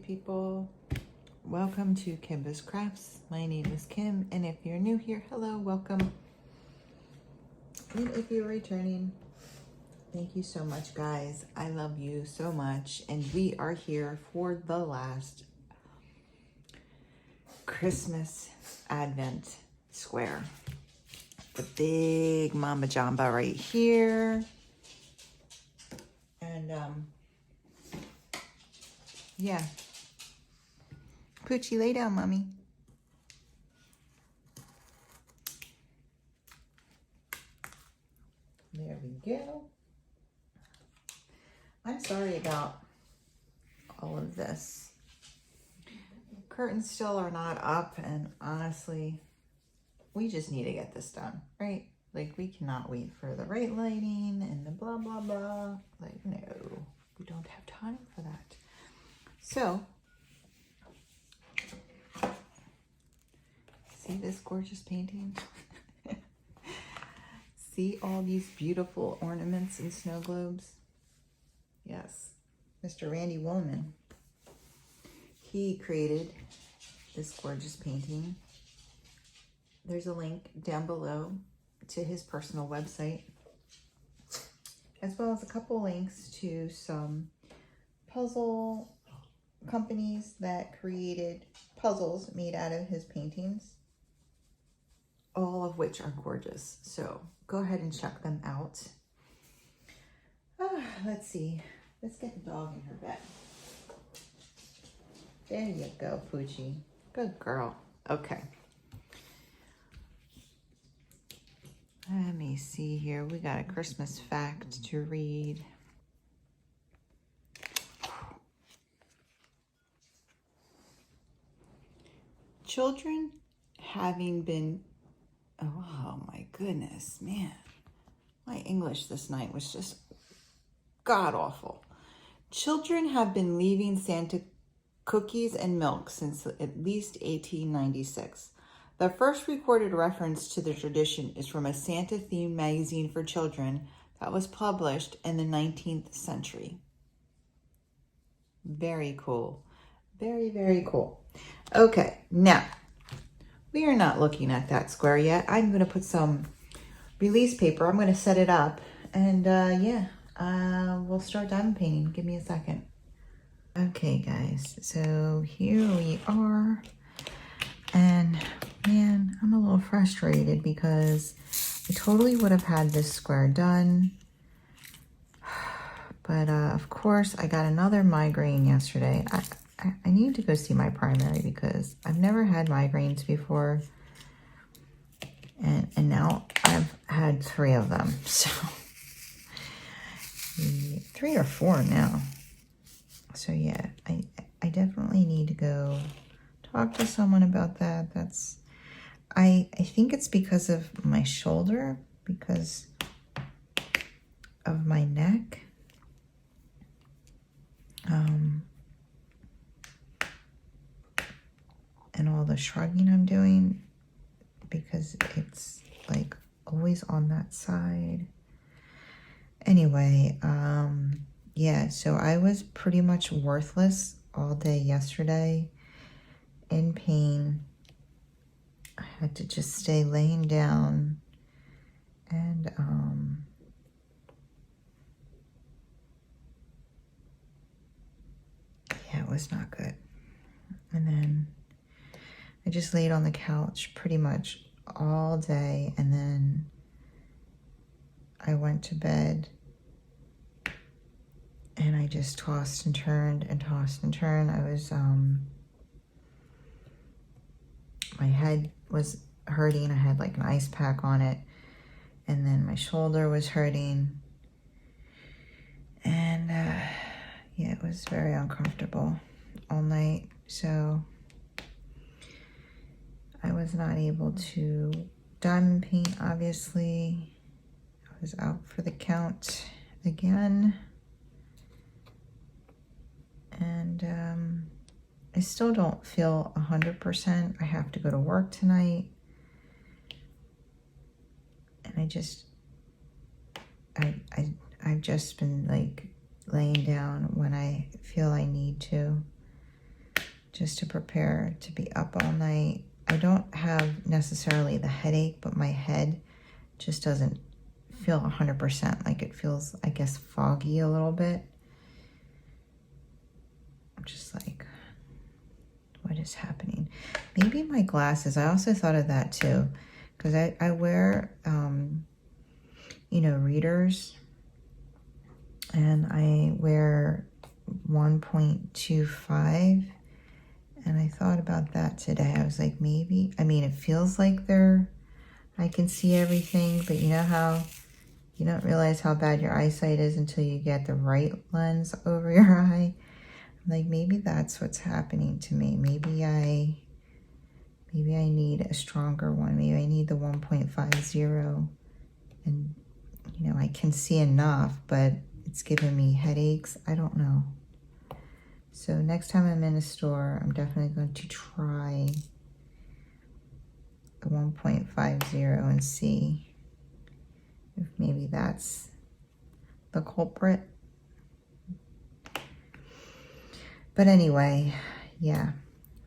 people. Welcome to Kimbaskrafts. My name is Kim, and if you're new here, hello, welcome. And if you're returning, thank you so much, guys. I love you so much, and we are here for the last Christmas Advent Square. The big Mamba Jamba right here. And yeah. Poochie, lay down, mommy. There we go. I'm sorry about all of this. Curtains still are not up, and honestly, we just need to get this done, right? Like, we cannot wait for the right lighting and the blah, blah, blah. Like, no, we don't have time for that. So, see this gorgeous painting? See all these beautiful ornaments and snow globes? Yes, Mr. Randy Wollenmann. He created this gorgeous painting. There's a link down below to his personal website, as well as a couple links to some puzzle companies that created puzzles made out of his paintings, all of which are gorgeous. So go ahead and check them out. Let's see. Let's get the dog in her bed. There you go, Poochie. Good girl. Okay. Let me see here. We got a Christmas fact to read. Children having been, oh my goodness, man. My English this night was just god-awful. Children have been leaving Santa cookies and milk since at least 1896. The first recorded reference to the tradition is from a Santa-themed magazine for children that was published in the 19th century. Very cool. Very, very cool. Okay, now, we are not looking at that square yet. I'm going to put some release paper. I'm going to set it up. And we'll start diamond painting. Give me a second. Okay, guys. So here we are. And, man, I'm a little frustrated because I totally would have had this square done. But, of course, I got another migraine yesterday. I need to go see my primary because I've never had migraines before. And now I've had 3 of them. So 3 or 4 now. So yeah, I definitely need to go talk to someone about that. I think it's because of my shoulder, because of my neck. And all the shrugging I'm doing, because it's like always on that side. Anyway, yeah, so I was pretty much worthless all day yesterday, in pain. I had to just stay laying down, and yeah, it was not good. And then I just laid on the couch pretty much all day, and then I went to bed, and I just tossed and turned and tossed and turned. I was, my head was hurting. I had like an ice pack on it, and then my shoulder was hurting, and yeah, it was very uncomfortable all night. So I was not able to diamond paint, obviously. I was out for the count again. And I still don't feel 100%. I have to go to work tonight. And I've just been like laying down when I feel I need to. just to prepare to be up all night. I don't have necessarily the headache, but my head just doesn't feel 100%. Like it feels, I guess, foggy a little bit. I'm just like, what is happening? Maybe my glasses. I also thought of that too, because I wear, you know, readers, and I wear 1.25. And I thought about that today. I was like, maybe, I mean, it feels like I can see everything, but you know how you don't realize how bad your eyesight is until you get the right lens over your eye. I'm like, maybe that's what's happening to me. Maybe I need a stronger one. Maybe I need the 1.50, and you know, I can see enough, but it's giving me headaches. I don't know. So next time I'm in a store, I'm definitely going to try the 1.50 and see if maybe that's the culprit. But anyway, yeah.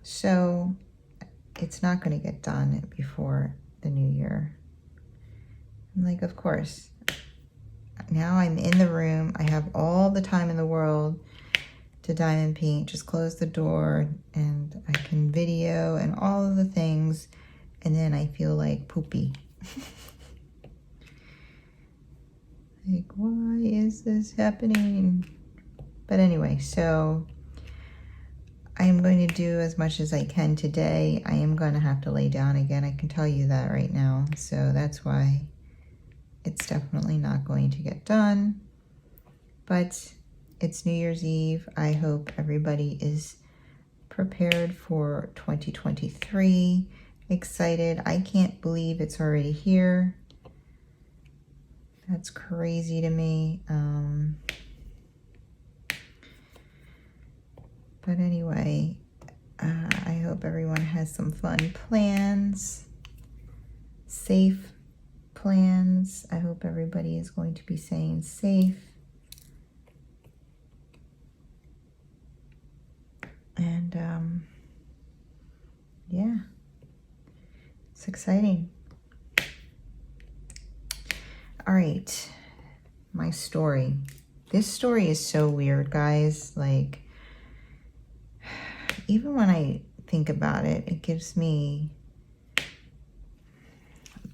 So it's not going to get done before the new year. I'm like, of course. Now I'm in the room. I have all the time in the world to diamond paint. Just close the door and I can video and all of the things, and then I feel like poopy. Like, why is this happening? But anyway, so I am going to do as much as I can today. I am going to have to lay down again. I can tell you that right now. So that's why it's definitely not going to get done. But it's New Year's Eve. I hope everybody is prepared for 2023. Excited. I can't believe it's already here. That's crazy to me. But anyway, I hope everyone has some fun plans, safe plans. I hope everybody is going to be staying safe. And yeah, it's exciting. All right, my story. This story is so weird, guys. Like, even when I think about it, it gives me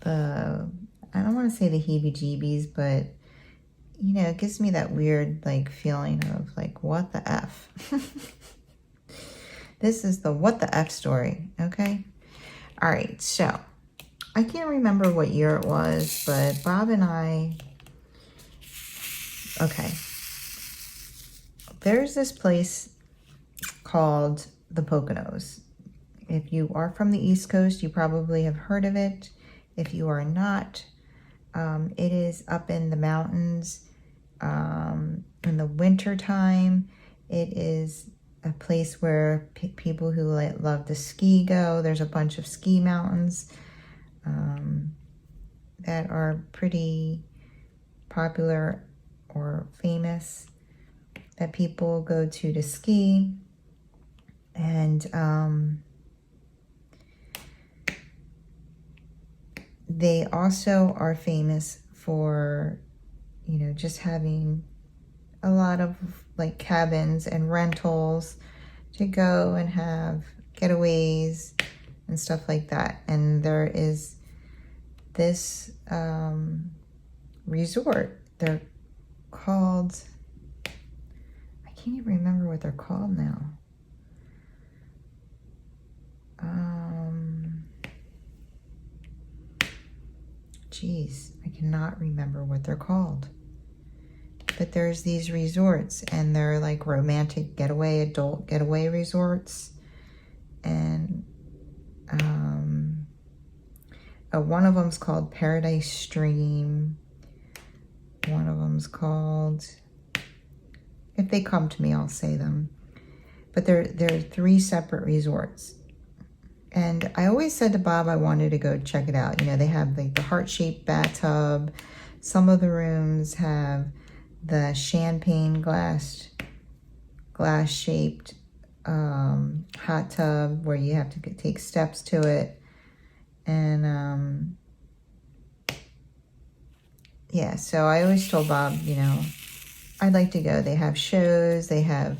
I don't want to say the heebie-jeebies, but, you know, it gives me that weird, like, feeling of, like, what the F? This is the what the F story, okay? All right, so I can't remember what year it was, but Bob and I, okay, there's this place called the Poconos. If you are from the East Coast, you probably have heard of it. If you are not, it is up in the mountains. In the winter time, it is a place where people who love to ski go. There's a bunch of ski mountains that are pretty popular or famous that people go to ski. And they also are famous for, you know, just having a lot of like cabins and rentals to go and have getaways and stuff like that. And there is this resort. They're called, I can't even remember what they're called now. Geez, I cannot remember what they're called. But there's these resorts, and they're like romantic getaway, adult getaway resorts. And one of them's called Paradise Stream. One of them's called, if they come to me, I'll say them. But there are 3 separate resorts. And I always said to Bob I wanted to go check it out. You know, they have like the heart-shaped bathtub. Some of the rooms have the champagne glass-shaped hot tub where you have to take steps to it. And yeah, so I always told Bob, you know, I'd like to go. They have shows, they have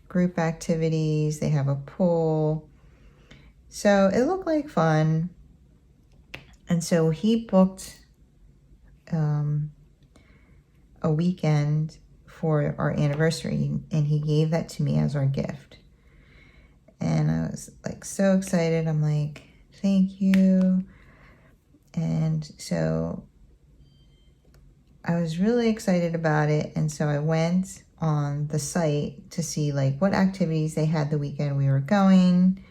group activities, they have a pool. So it looked like fun. And so he booked a weekend for our anniversary, and he gave that to me as our gift. And I was like so excited. I'm like, thank you. And so I was really excited about it. And so I went on the site to see like what activities they had the weekend we were going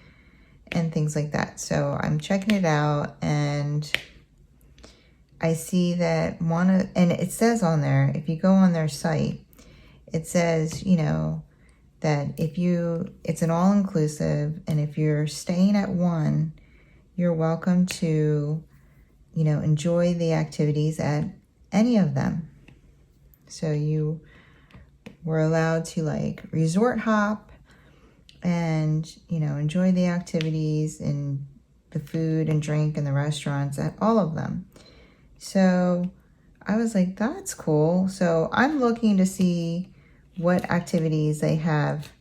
and things like that. So I'm checking it out, and I see that and it says on there, if you go on their site, it says, you know, that it's an all-inclusive, and if you're staying at one, you're welcome to, you know, enjoy the activities at any of them. So you were allowed to like resort hop and, you know, enjoy the activities and the food and drink and the restaurants at all of them. So I was like, that's cool. So I'm looking to see what activities they have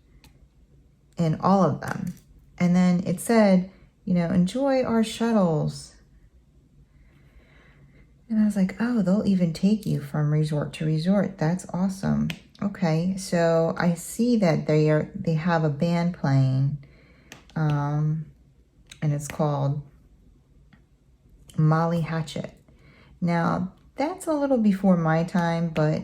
in all of them. And then it said, you know, enjoy our shuttles. And I was like, oh, they'll even take you from resort to resort. That's awesome. Okay, so I see that they have a band playing, and it's called Molly Hatchet. Now, that's a little before my time, but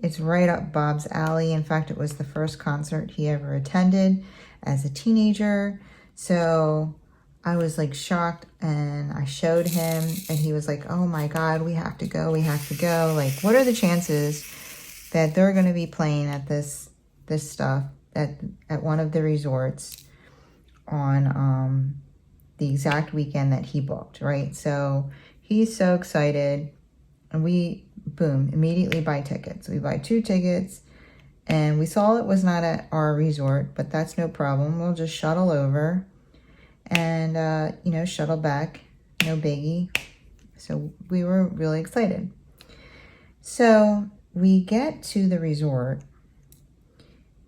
it's right up Bob's alley. In fact, it was the first concert he ever attended as a teenager. So I was like shocked, and I showed him, and he was like, oh my God, we have to go. Like, what are the chances that they're going to be playing at this stuff at one of the resorts on the exact weekend that he booked, right? So he's so excited, and we, boom, immediately buy tickets. We buy 2 tickets, and we saw it was not at our resort, but that's no problem. We'll just shuttle over and, you know, shuttle back, no biggie. So we were really excited. So we get to the resort,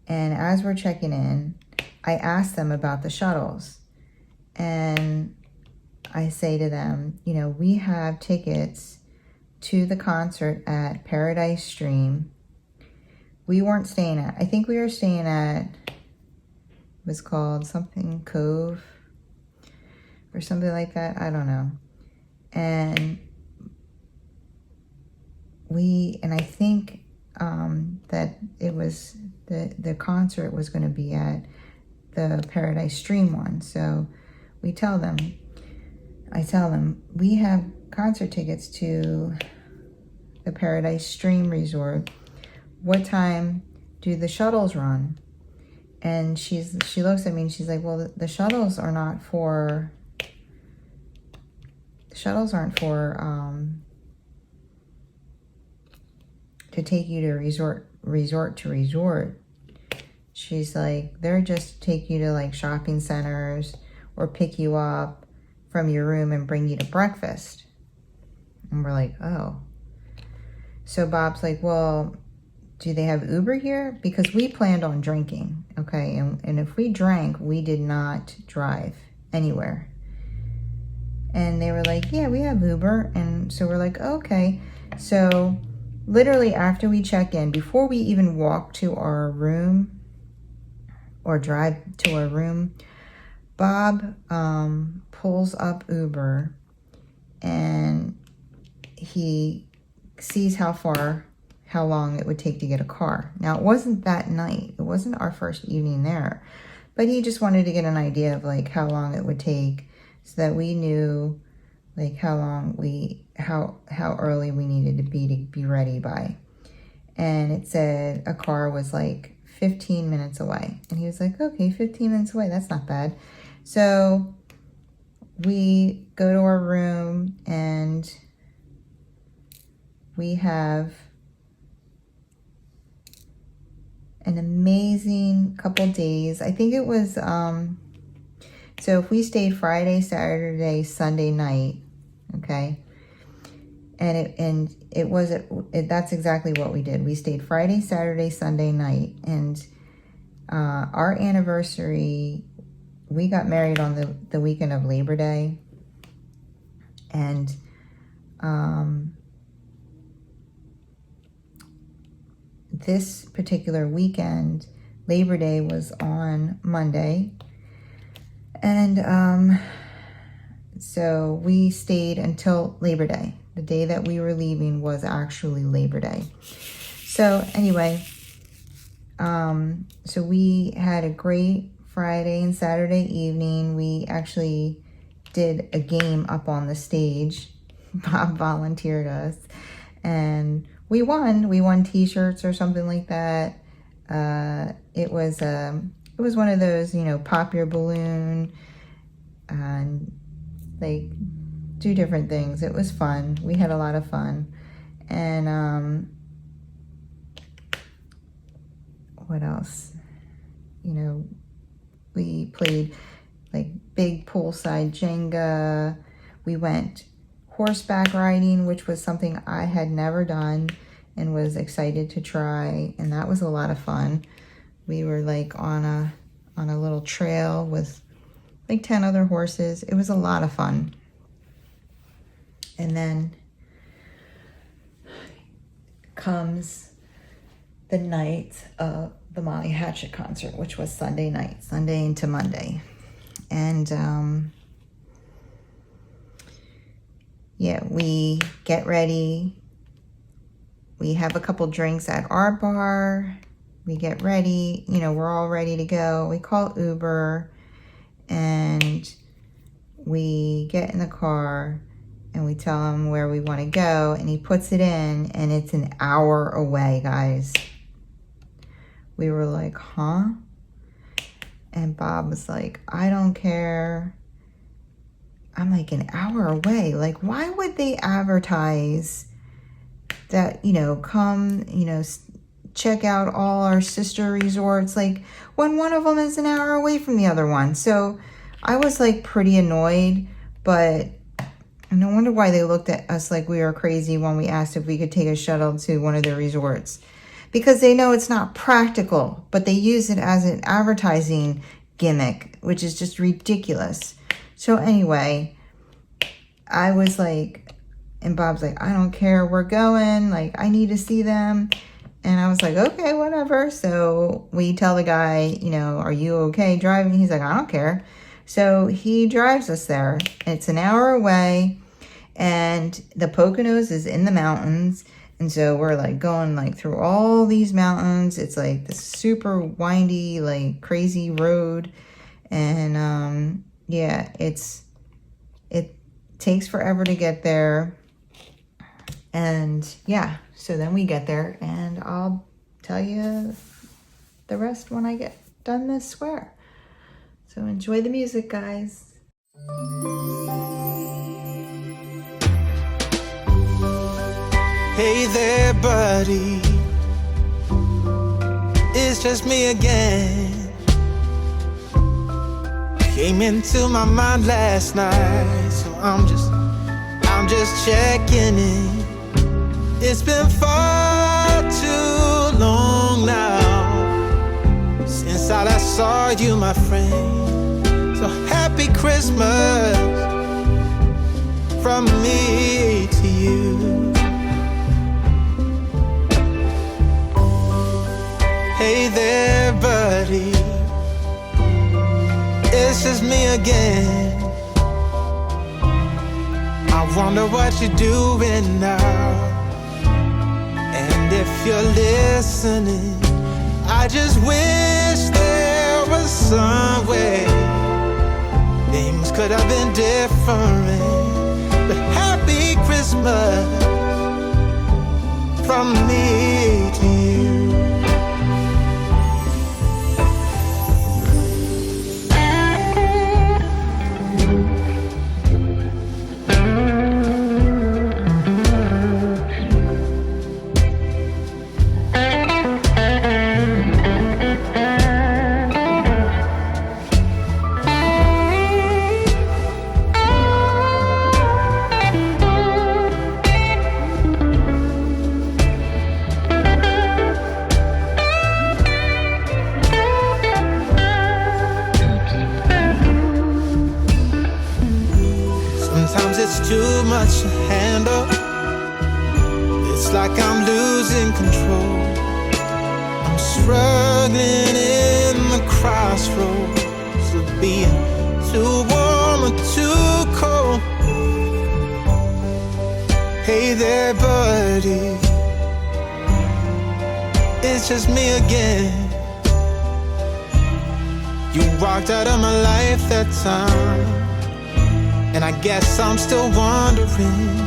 and as we're checking in, I asked them about the shuttles, and I say to them, you know, we have tickets to the concert at Paradise Stream. We weren't staying at, I think we were staying at, it was called something Cove or something like that. I don't know. And I think that it was, the concert was going to be at the Paradise Stream one. So I tell them, we have concert tickets to the Paradise Stream Resort. What time do the shuttles run? And she looks at me and she's like, well, the shuttles aren't for to take you to resort to resort. She's like, they're just take you to like shopping centers or pick you up from your room and bring you to breakfast. And we're like, oh. So Bob's like, well, do they have Uber here? Because we planned on drinking, okay? And if we drank, we did not drive anywhere. And they were like, yeah, we have Uber. And so we're like, okay. So literally after we check in, before we even walk to our room or drive to our room, Bob pulls up Uber, and he sees how long it would take to get a car. Now, it wasn't that night. It wasn't our first evening there, but he just wanted to get an idea of like how long it would take so that we knew like how early we needed to be ready by. And it said a car was like 15 minutes away. And he was like, okay, 15 minutes away, that's not bad. So we go to our room, and an amazing couple days. I think it was, so if we stayed Friday, Saturday, Sunday night, okay, and that's exactly what we did. We stayed Friday, Saturday, Sunday night, and our anniversary, we got married on the weekend of Labor Day, and this particular weekend, Labor Day was on Monday, and so we stayed until Labor Day. The day that we were leaving was actually Labor Day. So anyway, so we had a great Friday and Saturday evening. We actually did a game up on the stage. Bob volunteered us, and we won. We won t-shirts or something like that. It was one of those, you know, pop your balloon and like do different things. It was fun. We had a lot of fun. And what else? You know, we played like big poolside Jenga. We went horseback riding, which was something I had never done and was excited to try, and that was a lot of fun. We were like on a little trail with like 10 other horses. It was a lot of fun. And then comes the night of the Molly Hatchet concert, which was Sunday night, Sunday into Monday. And yeah, we get ready. We have a couple drinks at our bar. We get ready, you know, we're all ready to go. We call Uber and we get in the car and we tell him where we want to go, and he puts it in, and it's an hour away, guys. We were like, huh? And Bob was like, I don't care. I'm like, an hour away? Like, why would they advertise that, you know, come, you know, check out all our sister resorts, like when one of them is an hour away from the other one? So I was like pretty annoyed, but no wonder why they looked at us like we were crazy when we asked if we could take a shuttle to one of their resorts, because they know it's not practical, but they use it as an advertising gimmick, which is just ridiculous. So anyway, I was like, and Bob's like, I don't care, we're going, like, I need to see them. And I was like, okay, whatever. So we tell the guy, you know, are you okay driving? He's like, I don't care. So he drives us there. It's an hour away, and the Poconos is in the mountains. And so we're like going like through all these mountains. It's like this super windy, like crazy road. And yeah, it takes forever to get there. And yeah, so then we get there, and I'll tell you the rest when I get done this square. So enjoy the music, guys. Hey there, buddy. It's just me again. Came into my mind last night, so I'm just checking in. It's been far too long now since I last saw you, my friend. So happy Christmas from me to you. Hey there, buddy. It's just me again. I wonder what you're doing now. And if you're listening, I just wish there was some way things could have been different. But happy Christmas from me to you. Sometimes it's too much to handle. It's like I'm losing control. I'm struggling in the crossroads of being too warm or too cold. Hey there, buddy, it's just me again. You walked out of my life that time, and I guess I'm still wondering,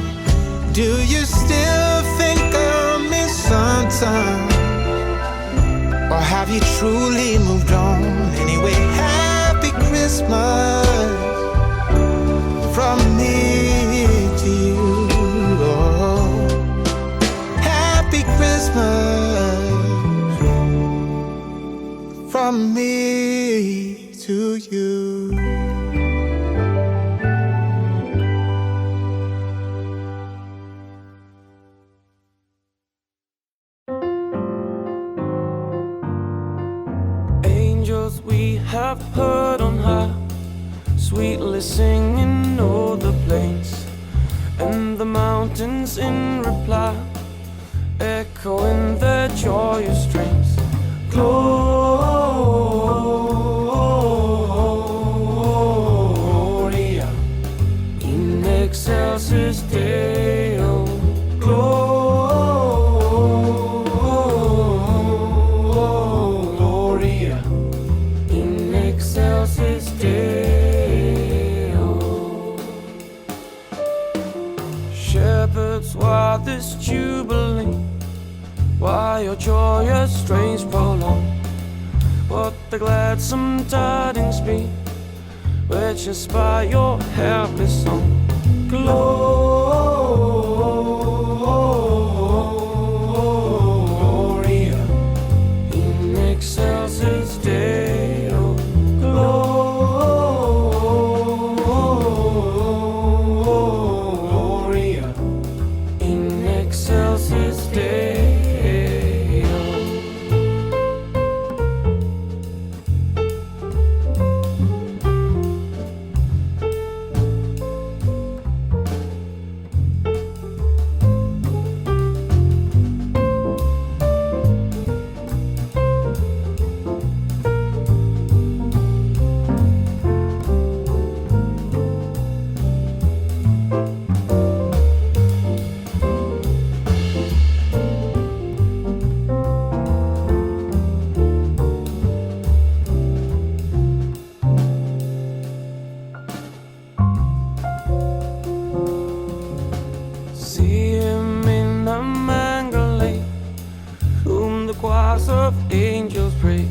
do you still think of me sometime? Or have you truly moved on? Anyway, happy Christmas from me to you. Oh, happy Christmas from me to you. Angels we have heard on high, sweetly singing o'er the plains, and the mountains in reply, echoing their joyous strains. Gloria in excelsis Deo. Gloria in excelsis Deo. Shepherds, why this jubilee? Why your joyous strains prolong? What the gladsome tidings be, which inspire your happy song? Gloria in excelsis Deo. Gloria in excelsis Deo. See him in the mangle, whom the choirs of angels praise.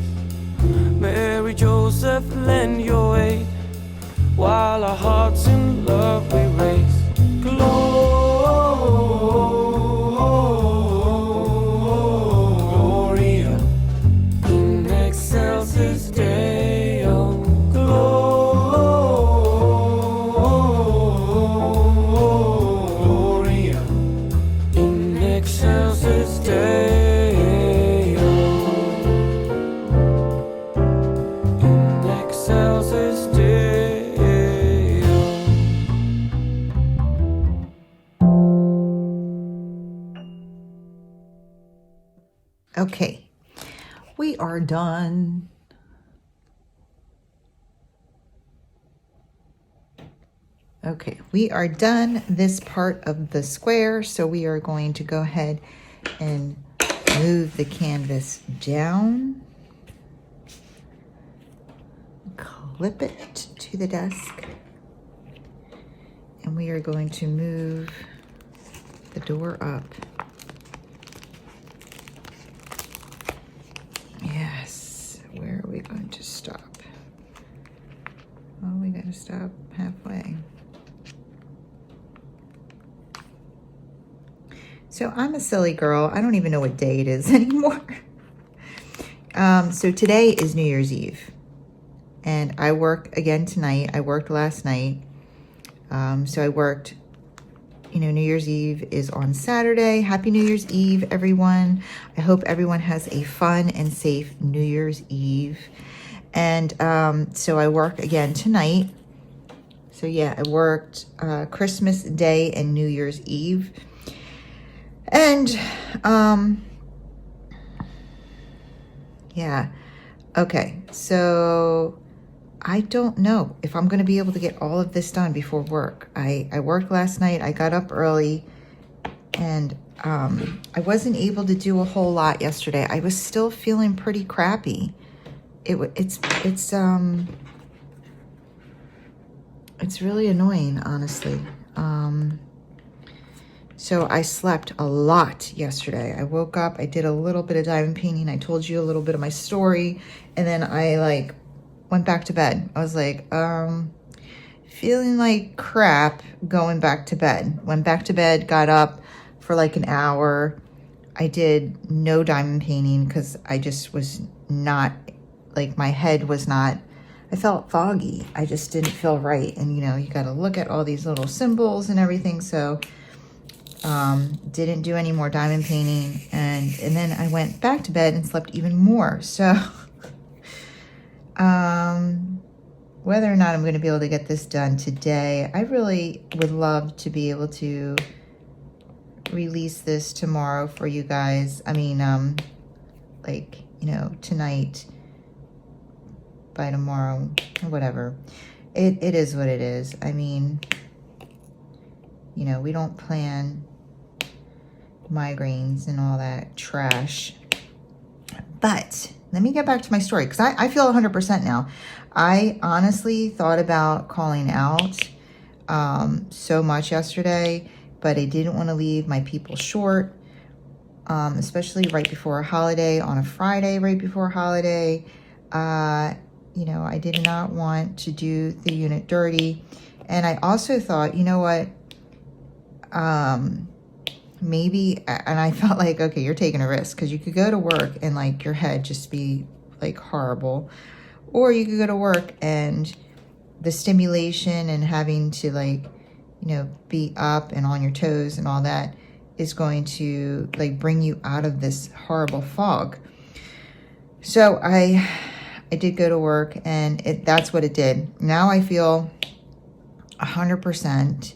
Mary, Joseph, lend your aid, while our hearts in love we raise. Gloria in excelsis Deo. Gloria in excelsis Deo. In excelsis Deo. Okay, we are done. Okay, we are done this part of the square, so we are going to go ahead and move the canvas down, clip it to the desk, and we are going to move the door up. Yes, where are we going to stop? Oh, we gotta stop halfway. So I'm a silly girl. I don't even know what day it is anymore. So today is New Year's Eve. And I work again tonight. I worked last night. So I worked, New Year's Eve is on Saturday. Happy New Year's Eve, everyone. I hope everyone has a fun and safe New Year's Eve. And so I work again tonight. So yeah, I worked Christmas Day and New Year's Eve. And yeah, okay, so I don't know if I'm going to be able to get all of this done before work. I worked last night. I got up early, and I wasn't able to do a whole lot yesterday. I was still feeling pretty crappy. It's really annoying, honestly. So I slept a lot yesterday. I woke up, I did a little bit of diamond painting. I told you a little bit of my story, and then I like went back to bed. I was like, feeling like crap going back to bed. Went back to bed, got up for like an hour. I did no diamond painting because I just was not, like my head was not, I felt foggy. I just didn't feel right. And you know, you got to look at all these little symbols and everything. So didn't do any more diamond painting. And then I went back to bed and slept even more. So whether or not I'm going to be able to get this done today, I really would love to be able to release this tomorrow for you guys. I mean, like, you know, tonight, by tomorrow, or whatever. It is what it is. I mean, you know, we don't plan migraines and all that trash. But let me get back to my story, because I feel 100% now. I honestly thought about calling out so much yesterday, but I didn't want to leave my people short, especially right before a holiday, on a Friday right before a holiday. You know, I did not want to do the unit dirty. And I also thought, you know what, maybe, and I felt like, okay, you're taking a risk, because you could go to work and like your head just be like horrible, or you could go to work and the stimulation and having to, like, you know, be up and on your toes and all that is going to like bring you out of this horrible fog. So I did go to work, and that's what it did. Now I feel 100%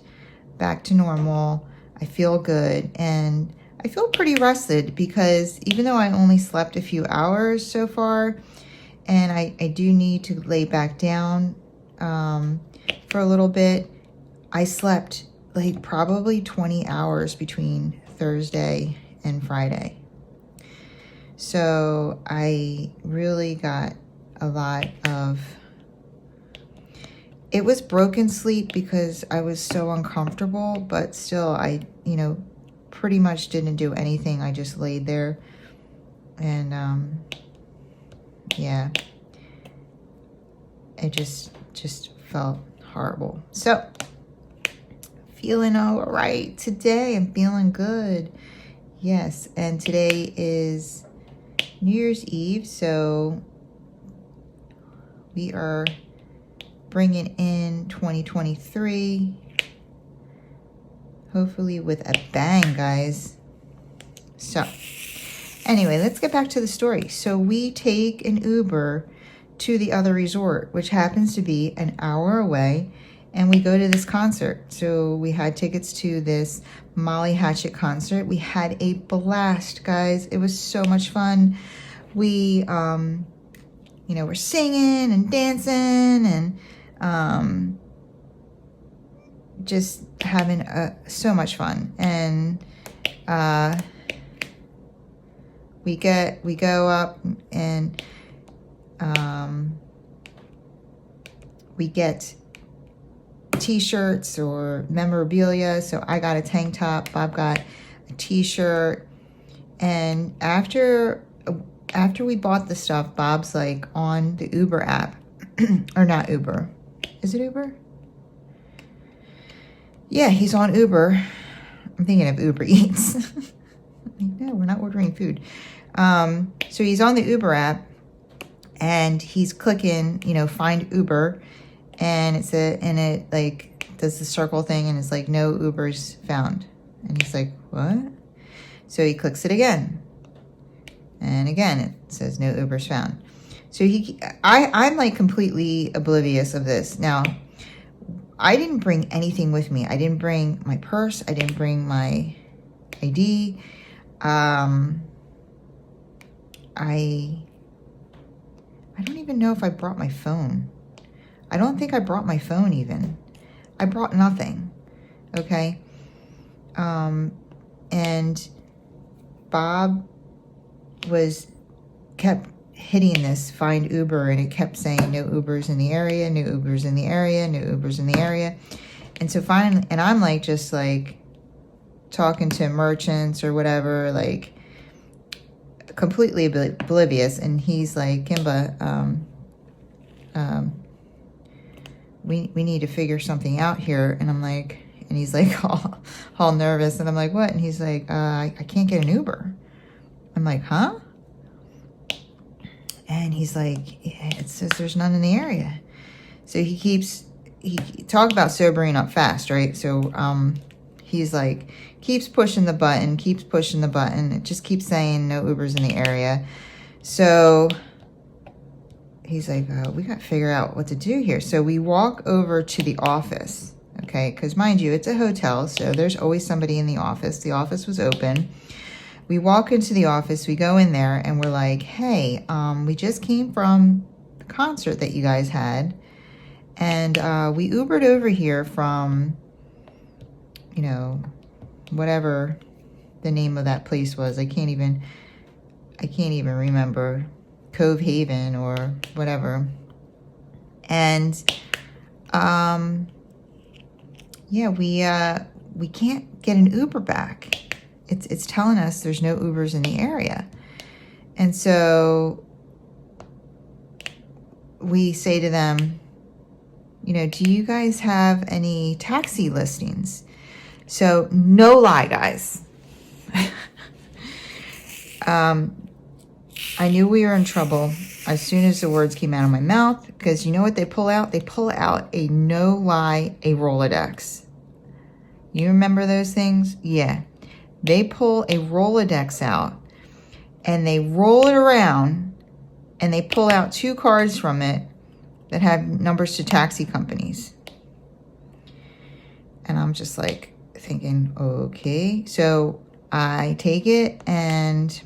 back to normal. I feel good, and I feel pretty rested, because even though I only slept a few hours so far, and I do need to lay back down for a little bit, I slept like probably 20 hours between Thursday and Friday. So I really got a lot of, it was broken sleep because I was so uncomfortable, but still I, you know, pretty much didn't do anything. I just laid there, and yeah, it just felt horrible. So feeling all right today. I'm feeling good. Yes, and today is New Year's Eve, so we are bringing in 2023, hopefully with a bang, guys. So anyway, let's get back to the story. So we take an Uber to the other resort, which happens to be an hour away, and we go to this concert. So we had tickets to this Molly Hatchet concert. We had a blast, guys. It was so much fun. We, you know, we're singing and dancing and just having so much fun. And we go up and we get t-shirts or memorabilia. So I got a tank top, Bob got a t-shirt, and after we bought the stuff, Bob's like on the Uber app, or not Uber. Is it Uber? Yeah, he's on Uber. I'm thinking of Uber Eats. No, we're not ordering food. So he's on the Uber app, and he's clicking, you know, find Uber, and it like does the circle thing, and it's like no Ubers found, and he's like, what? So he clicks it again, and again it says no Ubers found. So I'm like completely oblivious of this. Now I didn't bring anything with me. I didn't bring my purse. I didn't bring my ID. I don't even know if I brought my phone. I don't think I brought my phone even. I brought nothing. Okay. And Bob kept hitting this find Uber, and it kept saying no Ubers in the area, no Ubers in the area, no Ubers in the area. And so finally, and I'm like, just like talking to merchants or whatever, like completely oblivious. And he's like, Kimba, we need to figure something out here. And I'm like, and he's like all nervous. And I'm like, what? And he's like, I can't get an Uber. I'm like, huh? And he's like, yeah, it says there's none in the area. So he talk about sobering up fast, right? So he's like, keeps pushing the button. It just keeps saying no Ubers in the area. So he's like, we got to figure out what to do here. So we walk over to the office, okay? Because mind you, it's a hotel, so there's always somebody in the office. The office was open. We walk into the office, we go in there, and we're like, hey, we just came from the concert that you guys had, and we Ubered over here from, you know, whatever the name of that place was. I can't even remember, Cove Haven or whatever. And yeah, we can't get an Uber back. It's telling us there's no Ubers in the area. And so we say to them, you know, do you guys have any taxi listings? So no lie, guys. I knew we were in trouble as soon as the words came out of my mouth, because you know what they pull out? They pull out a no lie, a Rolodex. You remember those things? Yeah. They pull a Rolodex out and they roll it around and they pull out 2 cards from it that have numbers to taxi companies. And I'm just like thinking, okay. So I take it and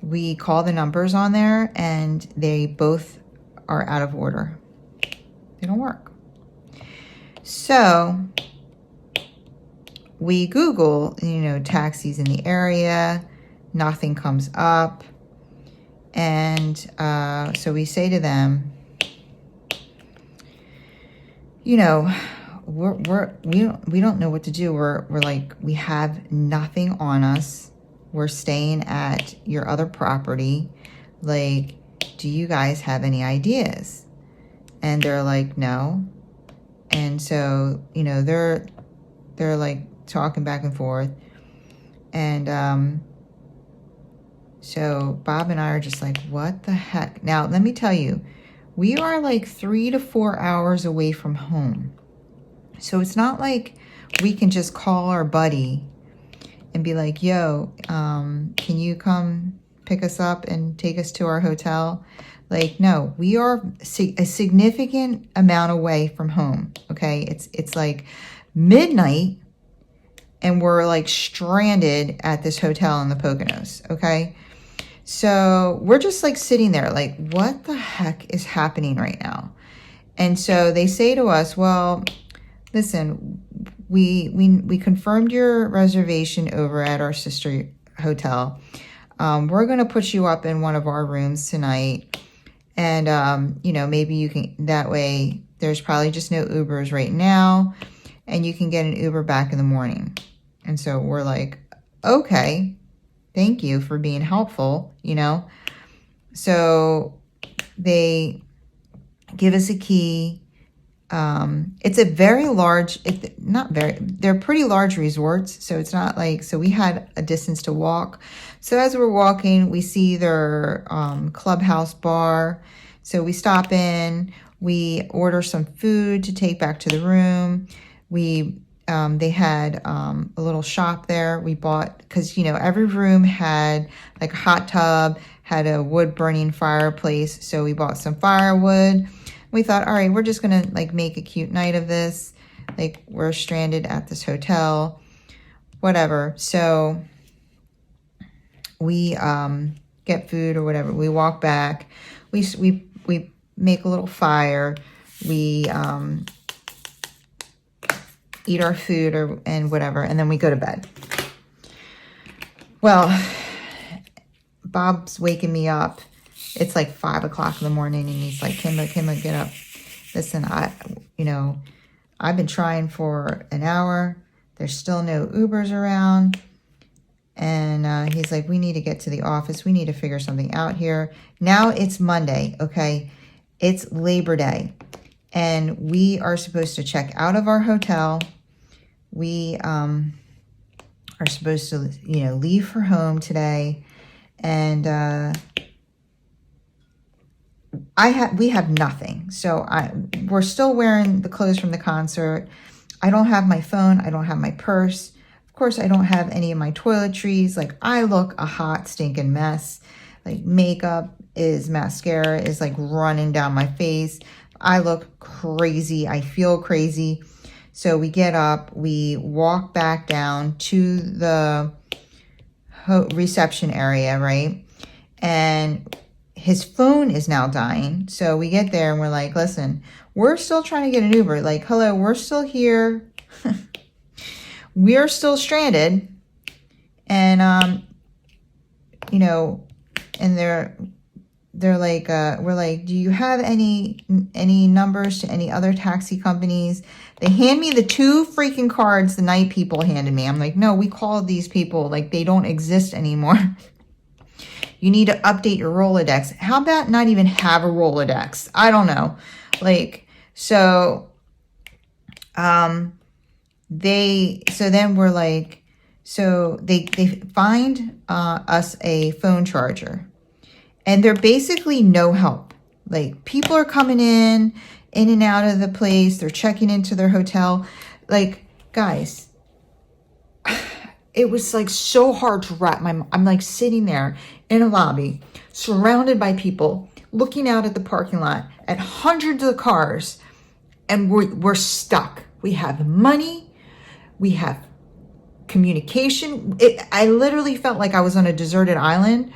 we call the numbers on there and they both are out of order. They don't work. So we Google, you know, taxis in the area. Nothing comes up. And so we say to them, you know, we don't know what to do. We're like, we have nothing on us. We're staying at your other property. Like, do you guys have any ideas? And they're like, no. And so, you know, they're like talking back and forth. And so Bob and I are just like, what the heck? Now, let me tell you, we are like 3 to 4 hours away from home. So it's not like we can just call our buddy and be like, yo, can you come pick us up and take us to our hotel? Like, no, we are a significant amount away from home, okay? It's like midnight and we're like stranded at this hotel in the Poconos, okay? So we're just like sitting there like, what the heck is happening right now? And so they say to us, well, listen, we confirmed your reservation over at our sister hotel. We're going to put you up in one of our rooms tonight. And, you know, maybe you can, that way there's probably just no Ubers right now. And you can get an Uber back in the morning. And so we're like, okay, thank you for being helpful, you know. So they give us a key. It's a very large, they're pretty large resorts. So it's not like, so we had a distance to walk. So as we're walking, we see their clubhouse bar. So we stop in, we order some food to take back to the room. They had a little shop there. We bought, because, you know, every room had like a hot tub, had a wood burning fireplace. So we bought some firewood. We thought, all right, we're just gonna like make a cute night of this. Like we're stranded at this hotel, whatever. So we get food or whatever. We walk back. We make a little fire. We eat our food and whatever, and then we go to bed. Well, Bob's waking me up. It's like 5 o'clock in the morning, and he's like, Kimba, get up. Listen, I've been trying for an hour. There's still no Ubers around. And he's like, we need to get to the office. We need to figure something out here. Now it's Monday, okay? It's Labor Day. And we are supposed to check out of our hotel. We are supposed to, leave for home today. And we have nothing. So we're still wearing the clothes from the concert. I don't have my phone. I don't have my purse. Of course, I don't have any of my toiletries. Like, I look a hot stinking mess. Like, mascara is like running down my face. I look crazy. I feel crazy. So we get up, we walk back down to the reception area, right? And his phone is now dying. So we get there and we're like, listen, we're still trying to get an Uber. Like, hello, we're still here. We're still stranded. And, and they're like, we're like, do you have any numbers to any other taxi companies? They hand me the 2 freaking cards the night people handed me. I'm like, no, we called these people. Like, they don't exist anymore. You need to update your Rolodex. How about not even have a Rolodex? I don't know. Like, so, then we're like, so they find us a phone charger. And they're basically no help. Like, people are coming in and out of the place. They're checking into their hotel. Like, guys, it was like so hard to wrap I'm like sitting there in a lobby, surrounded by people, looking out at the parking lot at hundreds of cars, and we're stuck. We have money. We have communication. I literally felt like I was on a deserted island.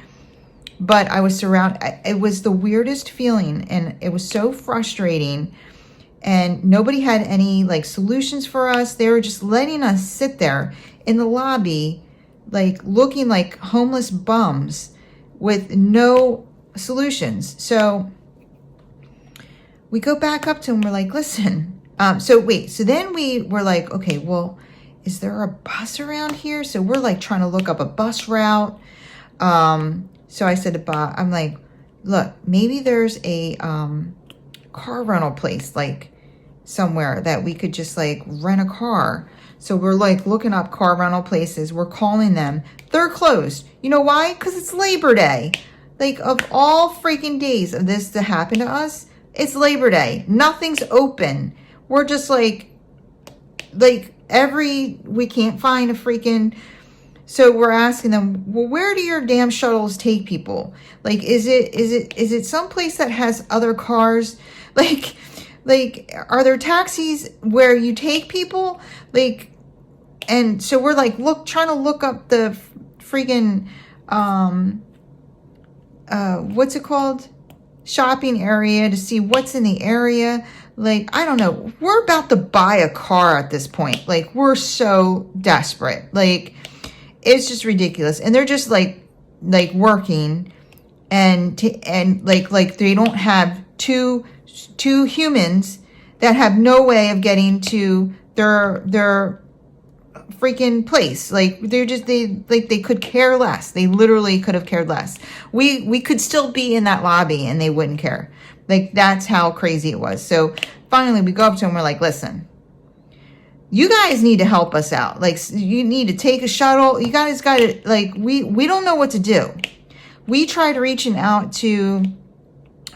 But I was surrounded. It was the weirdest feeling, and it was so frustrating. And nobody had any like solutions for us. They were just letting us sit there in the lobby, like looking like homeless bums with no solutions. So we go back up to him. We're like, listen. So then we were like, okay, well, is there a bus around here? So we're like trying to look up a bus route. So I said to Bob, I'm like, look, maybe there's a car rental place, like somewhere that we could just like rent a car. So we're like looking up car rental places. We're calling them. They're closed. You know why? Because it's Labor Day. Like, of all freaking days of this to happen to us, it's Labor Day. Nothing's open. We're just we can't find a freaking... So we're asking them, well, where do your damn shuttles take people? Like, is it someplace that has other cars? Like, are there taxis where you take people? Like, and so we're like, trying to look up the freaking, what's it called? Shopping area to see what's in the area. Like, I don't know. We're about to buy a car at this point. Like, we're so desperate. Like, it's just ridiculous. And they're just like working and they don't have two humans that have no way of getting to their freaking place. Like, they could care less. They literally could have cared less. We could still be in that lobby and they wouldn't care. Like, that's how crazy it was. So finally we go up to them. We're like, listen, you guys need to help us out. Like, you need to take a shuttle. You guys got to, like, we don't know what to do. We tried reaching out to,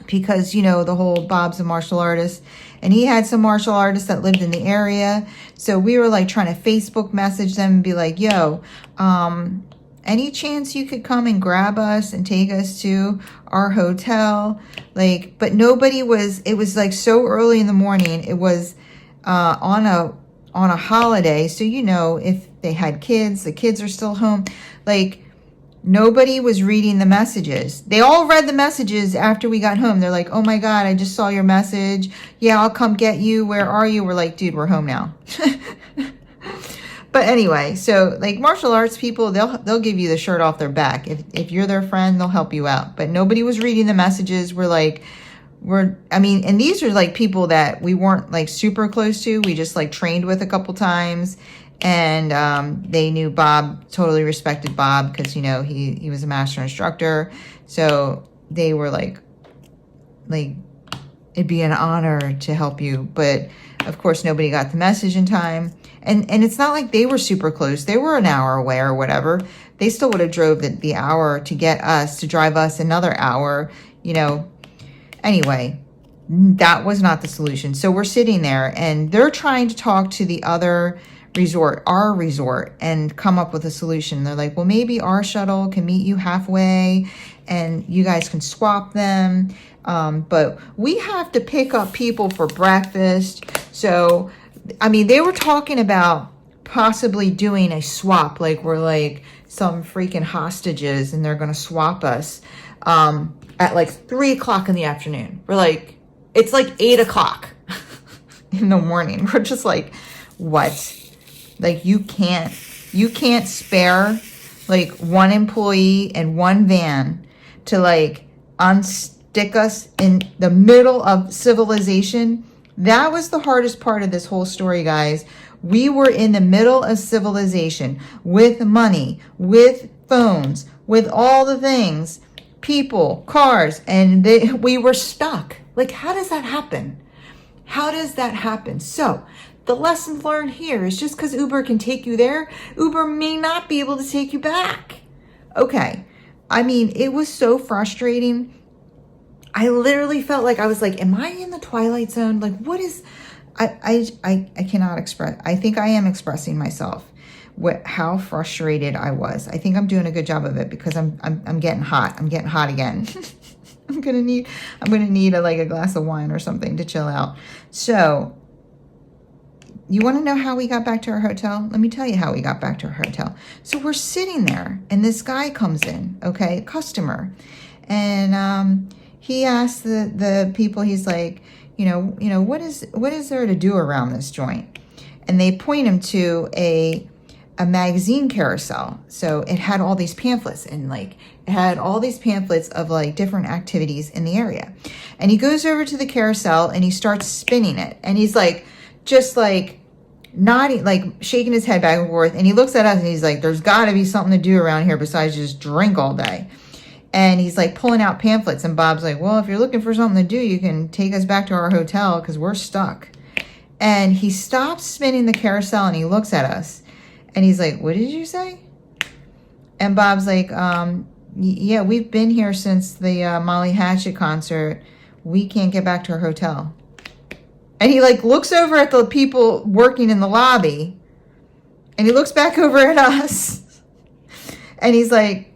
because, the whole Bob's a martial artist, and he had some martial artists that lived in the area. So we were like trying to Facebook message them and be like, yo, and any chance you could come and grab us and take us to our hotel? Like, but nobody was, it was like so early in the morning. It was on a holiday. So, you know, if they had kids, the kids are still home. Like, nobody was reading the messages. They all read the messages after we got home. They're like, oh my God, I just saw your message. Yeah, I'll come get you. Where are you? We're like, dude, we're home now. But anyway, so like martial arts people, they'll give you the shirt off their back. If you're their friend, they'll help you out. But nobody was reading the messages. I mean, and these are like people that we weren't like super close to. We just like trained with a couple times. And they knew Bob, totally respected Bob because, you know, he was a master instructor. So they were like, it'd be an honor to help you. But of course, nobody got the message in time. And it's not like they were super close. They were an hour away or whatever. They still would have drove the hour to get us, to drive us another hour, you know. Anyway, that was not the solution. So we're sitting there and they're trying to talk to the other resort, our resort, and come up with a solution. They're like, well, maybe our shuttle can meet you halfway and you guys can swap them. But we have to pick up people for breakfast. So, I mean, they were talking about possibly doing a swap, like we're like some freaking hostages and they're going to swap us at like 3 o'clock in the afternoon. We're like, it's like 8 o'clock in the morning. We're just like, what? Like you can't spare like one employee and one van to like unstick us in the middle of civilization. That was the hardest part of this whole story, guys. We were in the middle of civilization with money, with phones, with all the things, people, cars, and we were stuck. Like, how does that happen? How does that happen? So the lesson learned here is just because Uber can take you there, Uber may not be able to take you back. Okay. I mean, it was so frustrating. I literally felt like I was like, am I in the Twilight Zone? Like, what is, I cannot express, I think I am expressing myself, how frustrated I was. I think I'm doing a good job of it because I'm getting hot. I'm getting hot again. I'm gonna need like a glass of wine or something to chill out. So, you want to know how we got back to our hotel? Let me tell you how we got back to our hotel. So we're sitting there and this guy comes in, okay, customer. And he asks the people, he's like, you know, what is there to do around this joint? And they point him to a magazine carousel. So it had all these pamphlets and like it had all these pamphlets of like different activities in the area. And he goes over to the carousel and he starts spinning it. And he's like, just like nodding, like shaking his head back and forth. And he looks at us and he's like, there's got to be something to do around here besides just drink all day. And he's like pulling out pamphlets. And Bob's like, well, if you're looking for something to do, you can take us back to our hotel because we're stuck. And he stops spinning the carousel and he looks at us. And he's like, what did you say? And Bob's like, yeah, we've been here since the Molly Hatchet concert. We can't get back to our hotel. And he like looks over at the people working in the lobby and he looks back over at us and he's like,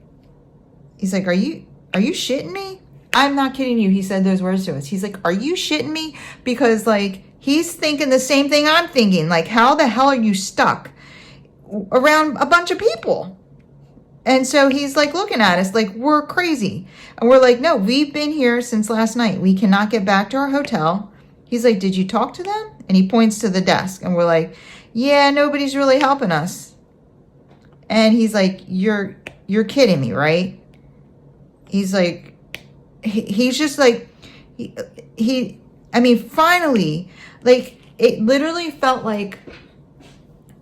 are you shitting me? I'm not kidding you. He said those words to us. He's like, are you shitting me? Because like, he's thinking the same thing I'm thinking. Like, how the hell are you stuck around a bunch of people? And so he's like looking at us like we're crazy. And we're like, no, we've been here since last night. We cannot get back to our hotel. He's like, did you talk to them? And he points to the desk and we're like, yeah, nobody's really helping us. And he's like, you're kidding me, right? He's like, he's just like, I mean, finally, like it literally felt like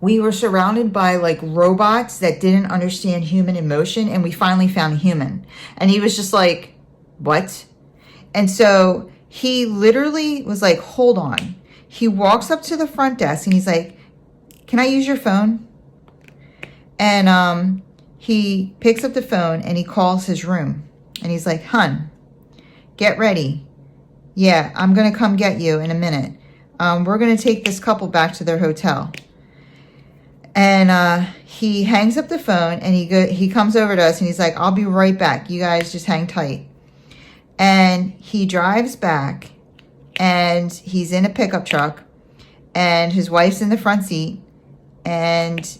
we were surrounded by like robots that didn't understand human emotion. And we finally found a human. And he was just like, what? And so he literally was like, hold on. He walks up to the front desk and he's like, can I use your phone? And he picks up the phone and he calls his room. And he's like, hun, get ready. Yeah, I'm going to come get you in a minute. We're going to take this couple back to their hotel. And he hangs up the phone, and he comes over to us, and he's like, I'll be right back. You guys just hang tight. And he drives back, and he's in a pickup truck, and his wife's in the front seat, and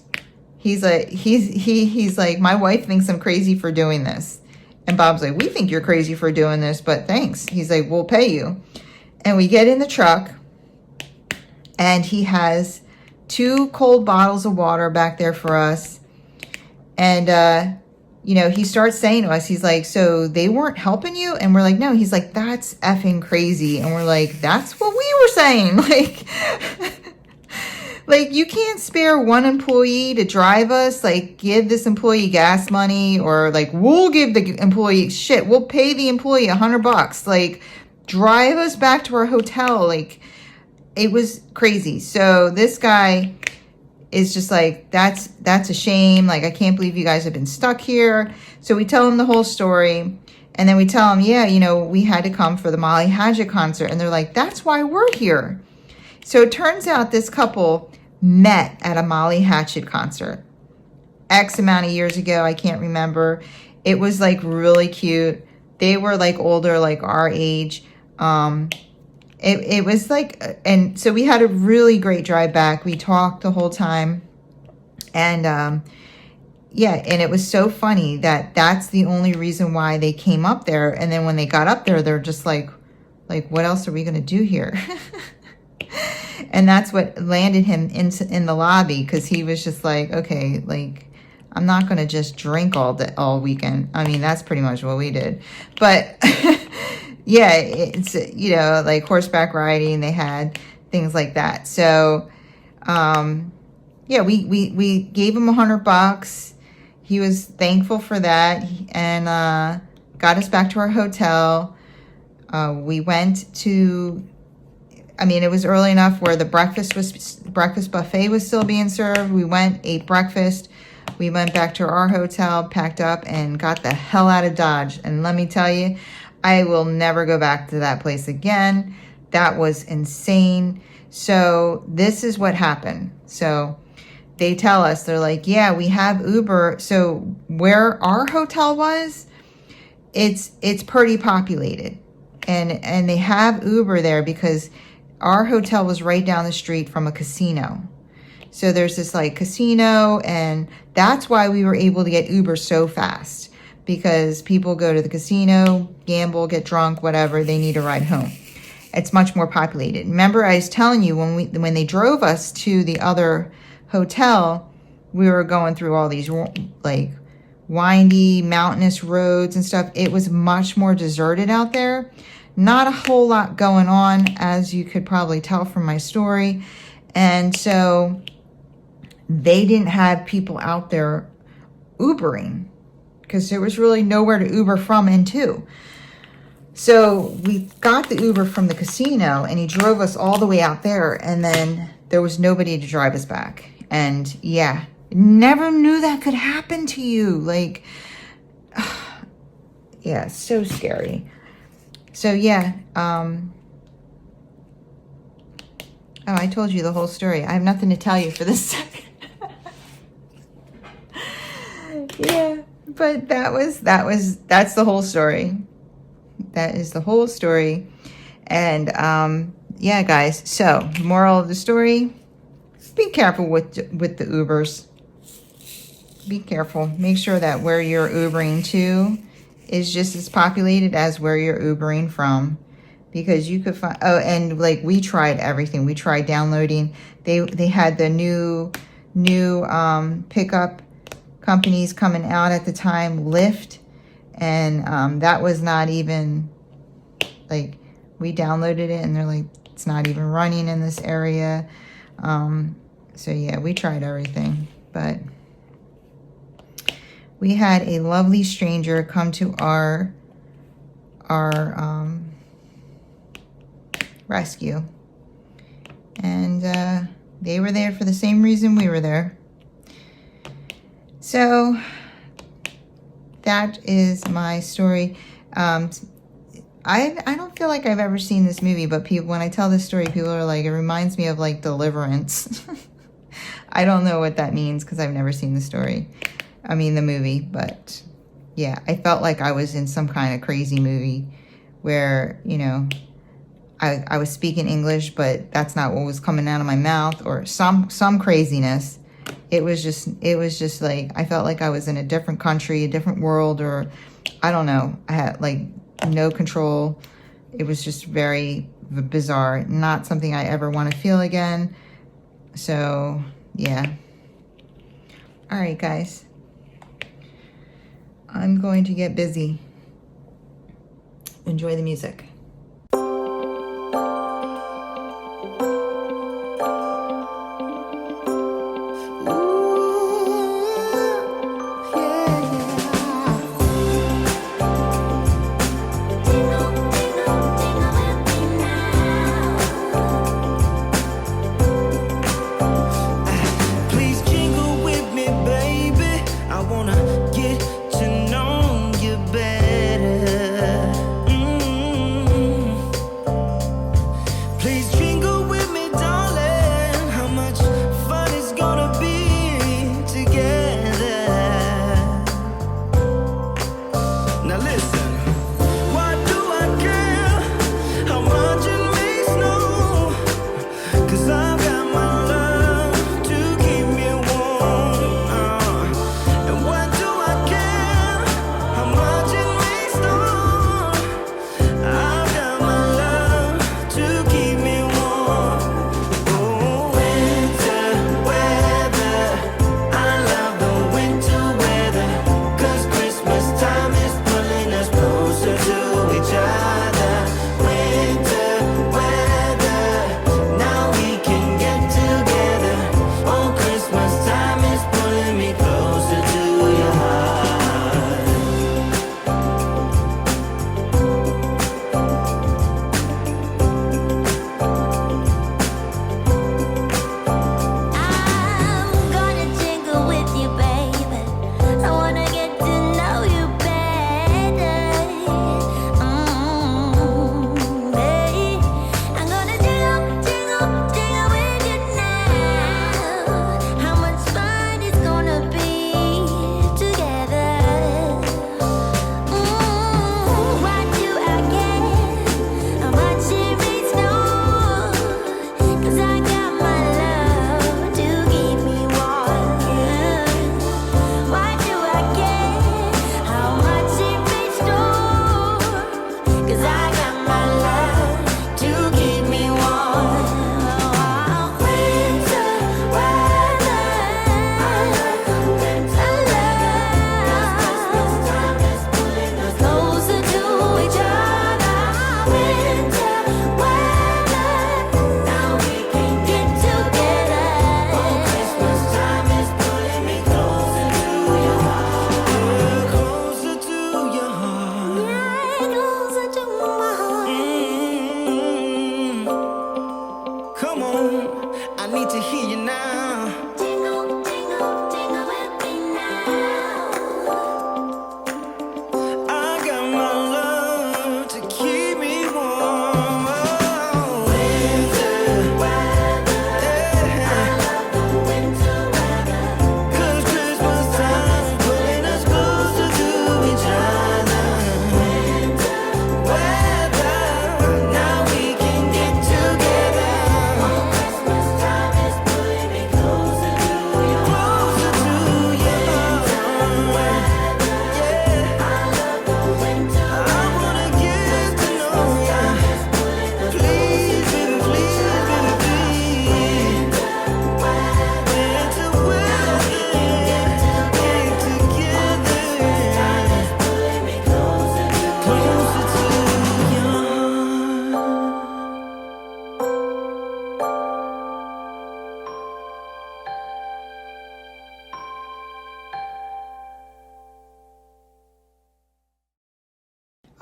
he's like, my wife thinks I'm crazy for doing this. And Bob's like, we think you're crazy for doing this, but thanks. He's like, we'll pay you. And we get in the truck, and he has 2 cold bottles of water back there for us. And, you know, he starts saying to us, he's like, so they weren't helping you? And we're like, no. He's like, that's effing crazy. And we're like, that's what we were saying. Like, you can't spare one employee to drive us. Like, give this employee gas money, or like, we'll give the employee shit. We'll pay the employee $100. Like, drive us back to our hotel. Like, it was crazy. So this guy is just like, that's a shame. Like, I can't believe you guys have been stuck here. So we tell him the whole story. And then we tell him, yeah, you know, we had to come for the Molly Hatchet concert. And they're like, that's why we're here. So it turns out this couple met at a Molly Hatchet concert X amount of years ago. I can't remember. It was like really cute. They were like older, like our age. It was like, and so we had a really great drive back. We talked the whole time. And yeah, and it was so funny that that's the only reason why they came up there. And then when they got up there, they're just like, what else are we going to do here? And that's what landed him in the lobby, because he was just like, okay, like, I'm not going to just drink all weekend. I mean, that's pretty much what we did. But yeah, it's, you know, like horseback riding, they had things like that. So yeah, we gave him $100. He was thankful for that, and got us back to our hotel. We went to, I mean, it was early enough where the breakfast buffet was still being served. We went, ate breakfast. We went back to our hotel, packed up, and got the hell out of Dodge. And let me tell you, I will never go back to that place again. That was insane. So this is what happened. So they tell us, they're like, yeah, we have Uber. So where our hotel was, it's pretty populated. And they have Uber there because our hotel was right down the street from a casino. So there's this like casino, and that's why we were able to get Uber so fast, because people go to the casino, gamble, get drunk, whatever, they need a ride home. It's much more populated. Remember, I was telling you when they drove us to the other hotel, we were going through all these like windy, mountainous roads and stuff. It was much more deserted out there. Not a whole lot going on, as you could probably tell from my story. And so they didn't have people out there Ubering, because there was really nowhere to Uber from and to. So we got the Uber from the casino, and he drove us all the way out there, and then there was nobody to drive us back. And yeah, never knew that could happen to you. Like, yeah, so scary. So yeah, oh, I told you the whole story. I have nothing to tell you for this second. Yeah, but that's the whole story. That is the whole story. And yeah, guys, so moral of the story, be careful with the Ubers. Be careful. Make sure that where you're Ubering to is just as populated as where you're Ubering from, because you could find, oh, and like we tried everything. We tried downloading. They had the new pickup companies coming out at the time, Lyft, and that was not even, like, we downloaded it and they're like, it's not even running in this area. So yeah, we tried everything, but we had a lovely stranger come to our rescue, and they were there for the same reason we were there. So that is my story. I don't feel like I've ever seen this movie, but people, when I tell this story, people are like, it reminds me of like Deliverance. I don't know what that means because I've never seen the story. I mean, the movie, but yeah, I felt like I was in some kind of crazy movie where, you know, I was speaking English, but that's not what was coming out of my mouth, or some craziness. It was just like, I felt like I was in a different country, a different world, or I don't know. I had like no control. It was just very bizarre. Not something I ever want to feel again. So, yeah. All right, guys. I'm going to get busy. Enjoy the music.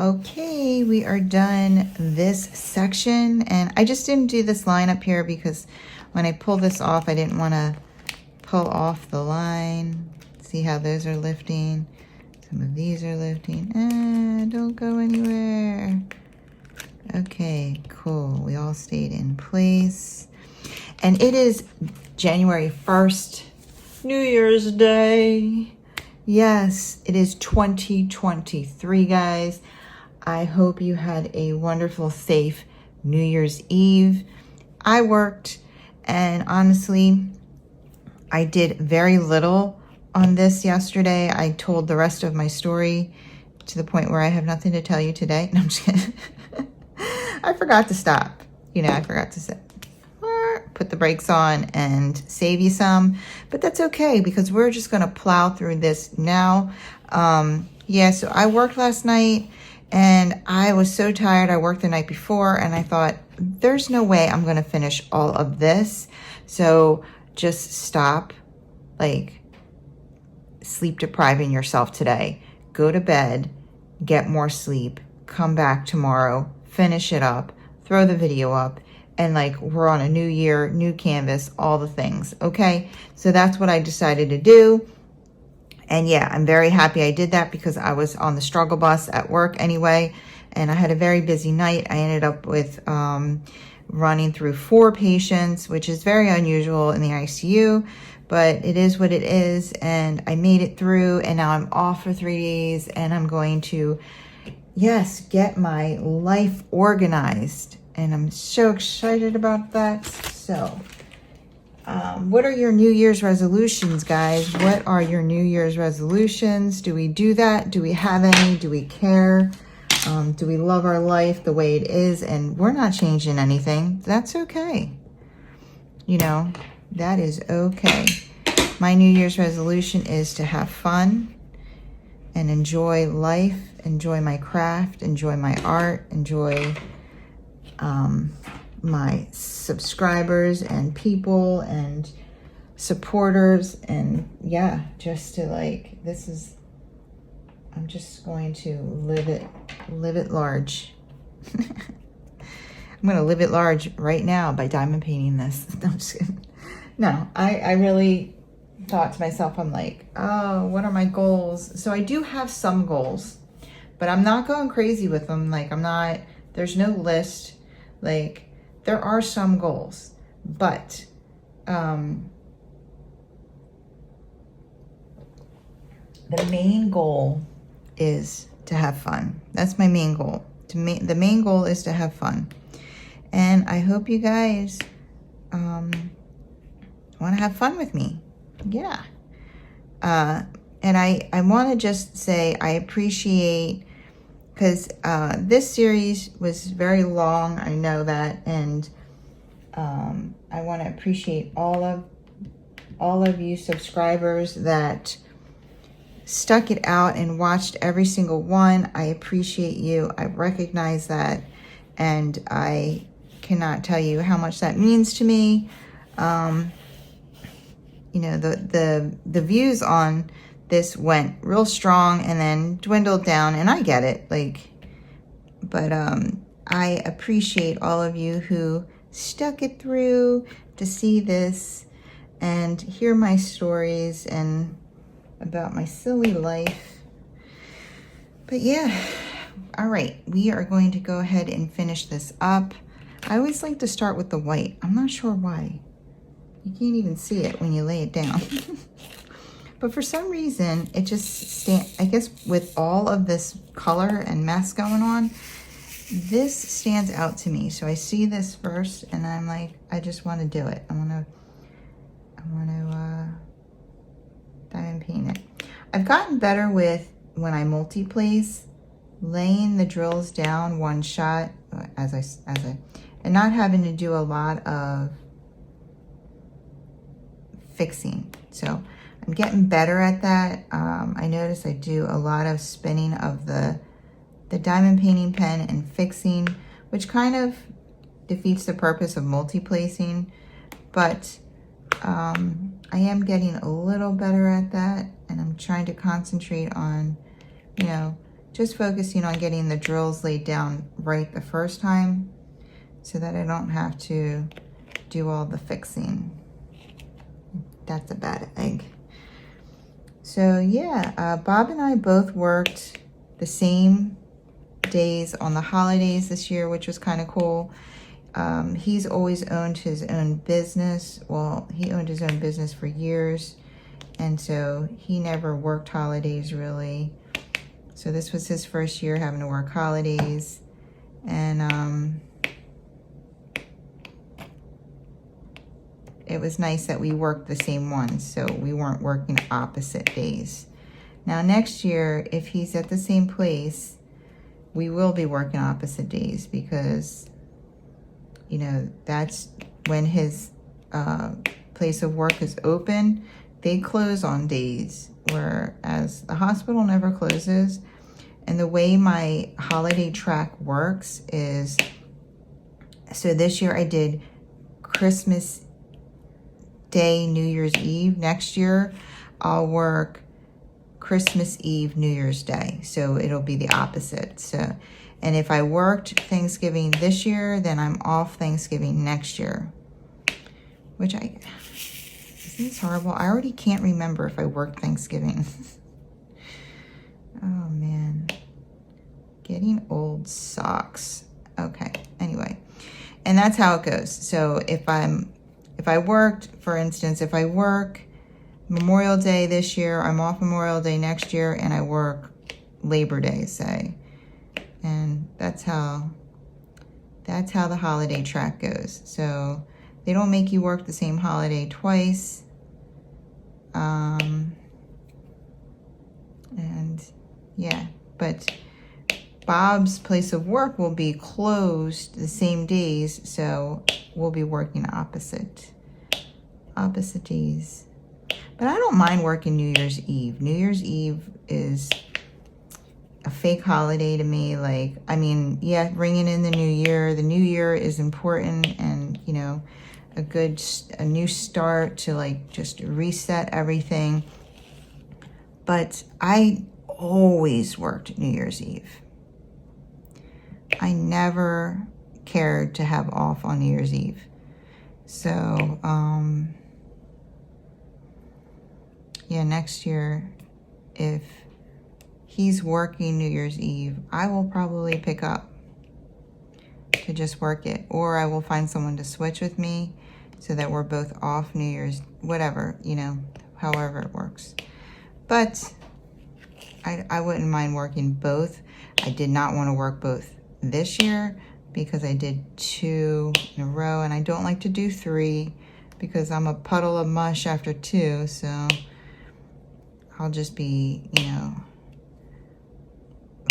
Okay, we are done this section, and I just didn't do this line up here because when I pull this off, I didn't want to pull off the line. See how those are lifting? Some of these are lifting. Don't go anywhere. Okay, cool. We all stayed in place. And it is January 1st, New Year's Day. Yes, it is 2023, guys. I hope you had a wonderful, safe New Year's Eve. I worked, and honestly, I did very little on this yesterday. I told the rest of my story to the point where I have nothing to tell you today. No, I'm just kidding. I forgot to stop. I forgot to put the brakes on and save you some. But that's okay, because we're just going to plow through this now. Yeah, so I worked last night, and I was so tired. I worked the night before, and I thought, there's no way I'm going to finish all of this. So just stop, sleep depriving yourself today. Go to bed, get more sleep, come back tomorrow, finish it up, throw the video up, and we're on a new year, new canvas, all the things, okay? So that's what I decided to do. And yeah, I'm very happy I did that, because I was on the struggle bus at work anyway, and I had a very busy night. I ended up with running through 4 patients, which is very unusual in the ICU, but it is what it is, and I made it through, and now I'm off for 3 days, and I'm going to, yes, get my life organized, and I'm so excited about that. So, what are your New Year's resolutions, guys? What are your New Year's resolutions? Do we do that? Do we have any? Do we care? Do we love our life the way it is? And we're not changing anything. That's okay. That is okay. My New Year's resolution is to have fun and enjoy life, enjoy my craft, enjoy my art, enjoy my subscribers and people and supporters, and yeah, just to I'm just going to live it large. I'm going to live it large right now by diamond painting this. No, I'm just kidding. No, I really thought to myself, I'm oh, what are my goals? So I do have some goals, but I'm not going crazy with them. There's no list. There are some goals, but the main goal is to have fun. That's my main goal. The main goal is to have fun. And I hope you guys want to have fun with me. Yeah. And I want to just say I appreciate, because this series was very long, I know that, and I want to appreciate all of you subscribers that stuck it out and watched every single one. I appreciate you. I recognize that, and I cannot tell you how much that means to me. The views on this went real strong and then dwindled down, and I get it, but I appreciate all of you who stuck it through to see this and hear my stories and about my silly life. But yeah, all right, we are going to go ahead and finish this up. I always like to start with the white. I'm not sure why. You can't even see it when you lay it down. But for some reason, it just I guess with all of this color and mess going on, this stands out to me. So I see this first, and I'm I just want to do it. I want to diamond paint it. I've gotten better with, when I multi-place, laying the drills down one shot, and not having to do a lot of fixing. So I'm getting better at that. I notice I do a lot of spinning of the diamond painting pen and fixing, which kind of defeats the purpose of multi-placing, but I am getting a little better at that, and I'm trying to concentrate on, just focusing on getting the drills laid down right the first time so that I don't have to do all the fixing. That's a bad egg. So yeah, Bob and I both worked the same days on the holidays this year, which was kind of cool. He's always owned his own business. Well, he owned his own business for years, and so he never worked holidays really. So this was his first year having to work holidays, and it was nice that we worked the same ones, so we weren't working opposite days. Now next year, if he's at the same place, we will be working opposite days because, you know, that's when his place of work is open. They close on days, whereas the hospital never closes. And the way my holiday track works is, so this year I did Christmas Day, New Year's Eve. Next year I'll work Christmas Eve, New Year's Day. So it'll be the opposite. So, and if I worked Thanksgiving this year, then I'm off Thanksgiving next year. Which isn't this horrible? I already can't remember if I worked Thanksgiving. Oh man. Getting old sucks. Okay, anyway. And that's how it goes. So if I worked, for instance, if I work Memorial Day this year, I'm off Memorial Day next year, and I work Labor Day, say. And that's how the holiday track goes. So they don't make you work the same holiday twice. And yeah, but Bob's place of work will be closed the same days, so we'll be working opposite days. But I don't mind working New Year's Eve. New Year's Eve is a fake holiday to me. Like, I mean, yeah, ringing in the new year. The new year is important, and, you know, a new start to like just reset everything. But I always worked New Year's Eve. I never cared to have off on New Year's Eve. So, yeah, next year, if he's working New Year's Eve, I will probably pick up to just work it. Or I will find someone to switch with me so that we're both off New Year's, whatever, you know, however it works. But I wouldn't mind working both. I did not want to work both this year because I did 2 in a row, and I don't like to do 3 because I'm a puddle of mush after 2, so I'll just be, you know,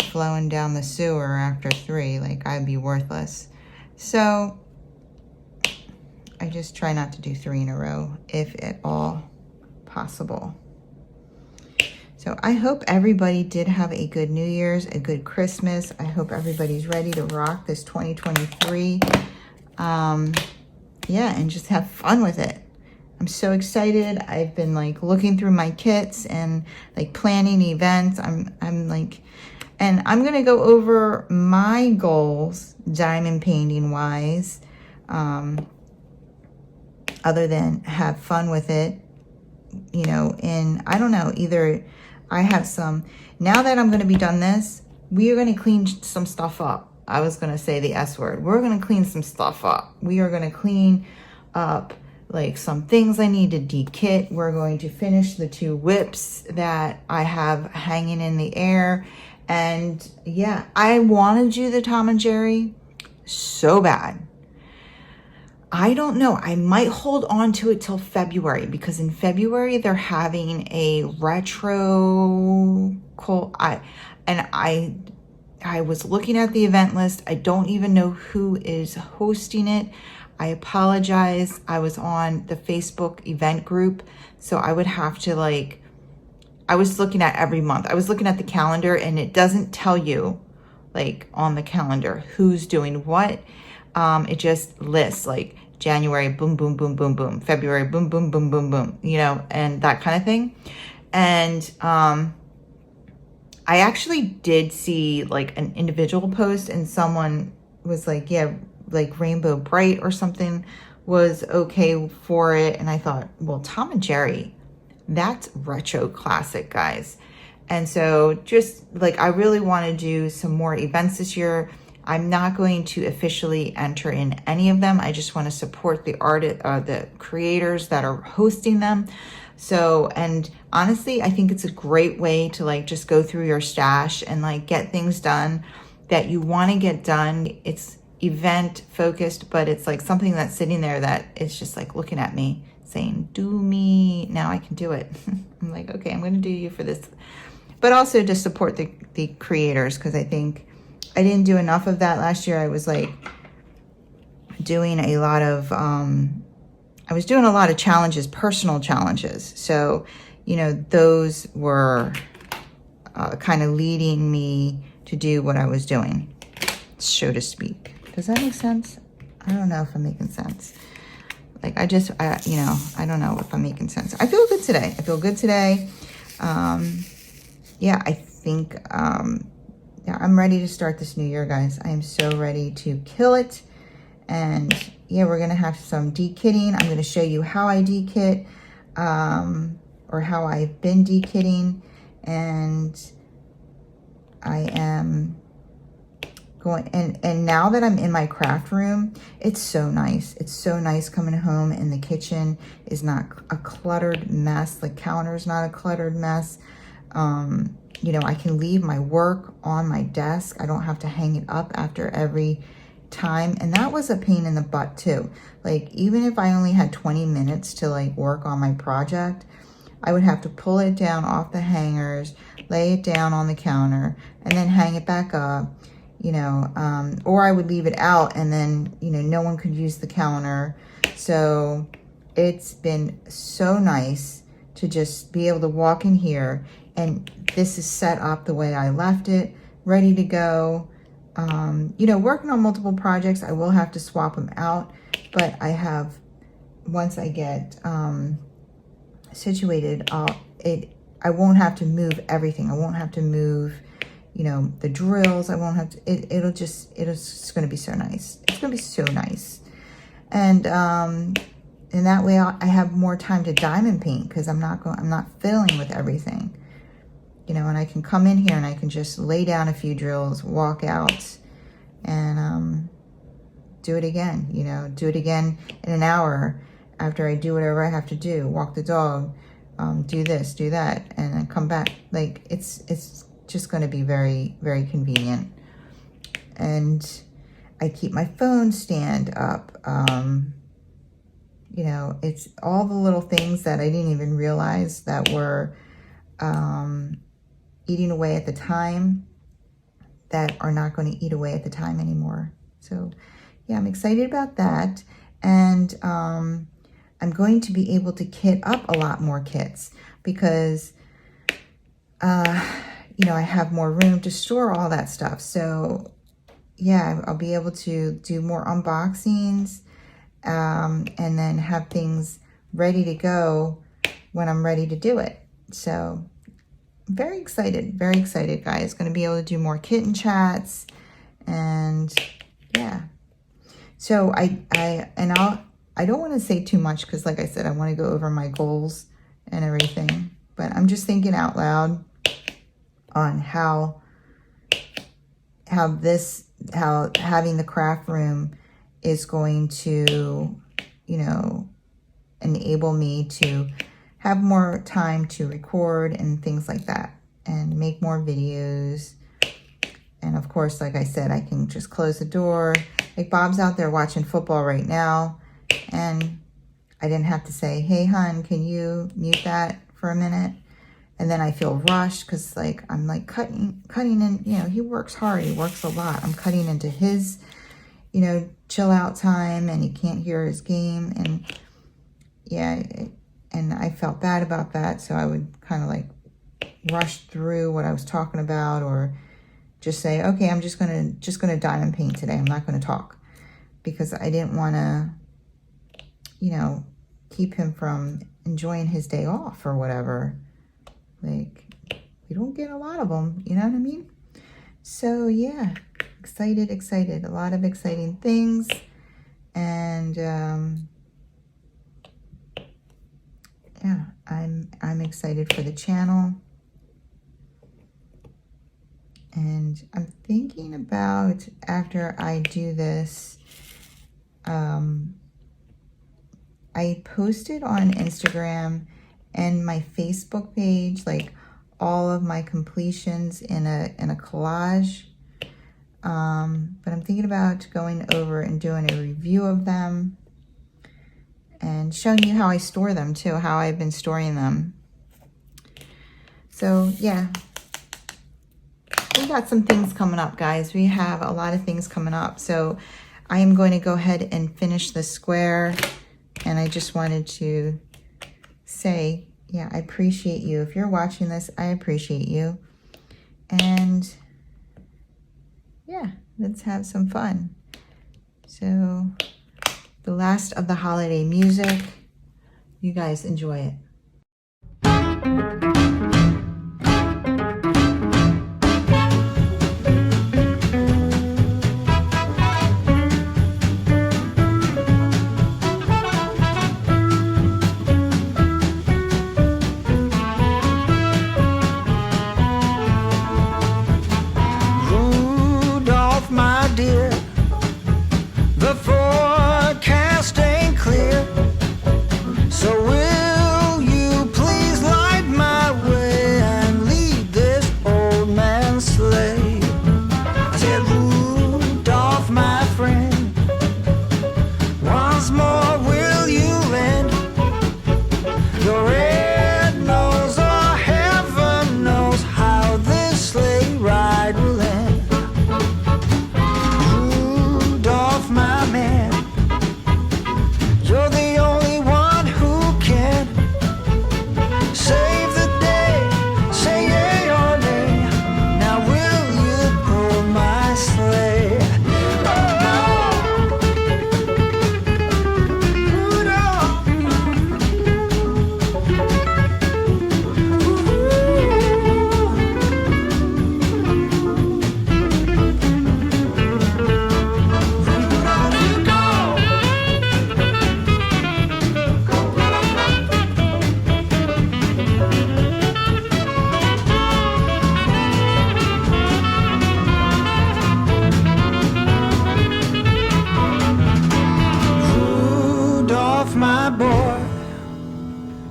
flowing down the sewer after 3, like I'd be worthless. So I just try not to do 3 in a row, if at all possible. So I hope everybody did have a good New Year's, a good Christmas. I hope everybody's ready to rock this 2023. Yeah, and just have fun with it. I'm so excited. I've been like looking through my kits and like planning events. I'm like, and I'm gonna go over my goals, diamond painting wise, other than have fun with it, you know. And I don't know, either I have some, now that I'm gonna be done this, we are gonna clean some stuff up. I was gonna say the S word. We're gonna clean some stuff up. We are gonna clean up like some things I need to de-kit. We're going to finish the 2 whips that I have hanging in the air. And yeah, I want to do the Tom and Jerry so bad. I don't know. I might hold on to it till February, because in February they're having a retro I was looking at the event list. I don't even know who is hosting it. I apologize. I was on the Facebook event group, so I would have to like, I was looking at every month. I was looking at the calendar, and it doesn't tell you like on the calendar who's doing what. It just lists like January, boom, boom, boom, boom, boom. February, boom, boom, boom, boom, boom, you know, and that kind of thing. And I actually did see like an individual post, and someone was like, yeah, like Rainbow Bright or something was okay for it. And I thought, well, Tom and Jerry, that's retro classic, guys. And so just like, I really want to do some more events this year. I'm not going to officially enter in any of them. I just want to support the the creators that are hosting them. So, and honestly, I think it's a great way to like just go through your stash and like get things done that you want to get done. It's event focused, but it's like something that's sitting there that it's just like looking at me saying, do me, now I can do it. I'm like, okay, I'm going to do you for this. But also to support the creators, because I think I didn't do enough of that last year. I was like doing a lot of, I was doing a lot of challenges, personal challenges. So, you know, those were kind of leading me to do what I was doing, so to speak. Does that make sense? I don't know if I'm making sense. Like, I you know, I don't know if I'm making sense. I feel good today. I feel good today. Yeah, I think, yeah, I'm ready to start this new year, guys. I am so ready to kill it. And yeah, we're going to have some dekitting. I'm going to show you how I dekit, or how I've been dekitting. And I am going, and now that I'm in my craft room, it's so nice. It's so nice coming home, and the kitchen is not a cluttered mess. The counter's not a cluttered mess. You know, I can leave my work on my desk. I don't have to hang it up after every time. And that was a pain in the butt too. Like, even if I only had 20 minutes to like work on my project, I would have to pull it down off the hangers, lay it down on the counter, and then hang it back up, you know, or I would leave it out and then, you know, no one could use the counter. So it's been so nice to just be able to walk in here, and this is set up the way I left it, ready to go. You know, working on multiple projects, I will have to swap them out, but I have, once I get situated, I won't have to move everything. I won't have to move, you know, the drills. I won't have to, it's just going to be so nice. It's going to be so nice. And that way I have more time to diamond paint, because I'm not fiddling with everything. You know, and I can come in here and I can just lay down a few drills, walk out, and do it again. You know, do it again in an hour after I do whatever I have to do. Walk the dog, do this, do that, and then come back. Like, it's just going to be very, very convenient. And I keep my phone stand up. You know, it's all the little things that I didn't even realize that were eating away at the time, that are not going to eat away at the time anymore. So yeah, I'm excited about that. And I'm going to be able to kit up a lot more kits, because you know, I have more room to store all that stuff. So yeah, I'll be able to do more unboxings, and then have things ready to go when I'm ready to do it. So very excited, guys. Going to be able to do more kitten chats, and yeah. So I don't want to say too much, because like I said, I want to go over my goals and everything, but I'm just thinking out loud on how having the craft room is going to, you know, enable me to have more time to record and things like that, and make more videos. And of course, like I said, I can just close the door. Like, Bob's out there watching football right now, and I didn't have to say, hey hun, can you mute that for a minute? And then I feel rushed, because like I'm like cutting in, you know, he works hard, he works a lot. I'm cutting into his, you know, chill out time, and he can't hear his game. And yeah, and I felt bad about that, so I would kind of like rush through what I was talking about, or just say, okay, I'm just gonna diamond paint today. I'm not gonna talk, because I didn't want to, you know, keep him from enjoying his day off or whatever. Like, we don't get a lot of them, you know what I mean? So yeah, excited, a lot of exciting things. And yeah, I'm excited for the channel. And I'm thinking about, after I do this, I posted on Instagram and my Facebook page, like all of my completions in a collage. But I'm thinking about going over and doing a review of them and showing you how I store them too, how I've been storing them. So yeah, we got some things coming up, guys. We have a lot of things coming up. So I am going to go ahead and finish the square. And I just wanted to say, yeah, I appreciate you. If you're watching this, I appreciate you. And yeah, let's have some fun. So the last of the holiday music, you guys enjoy it.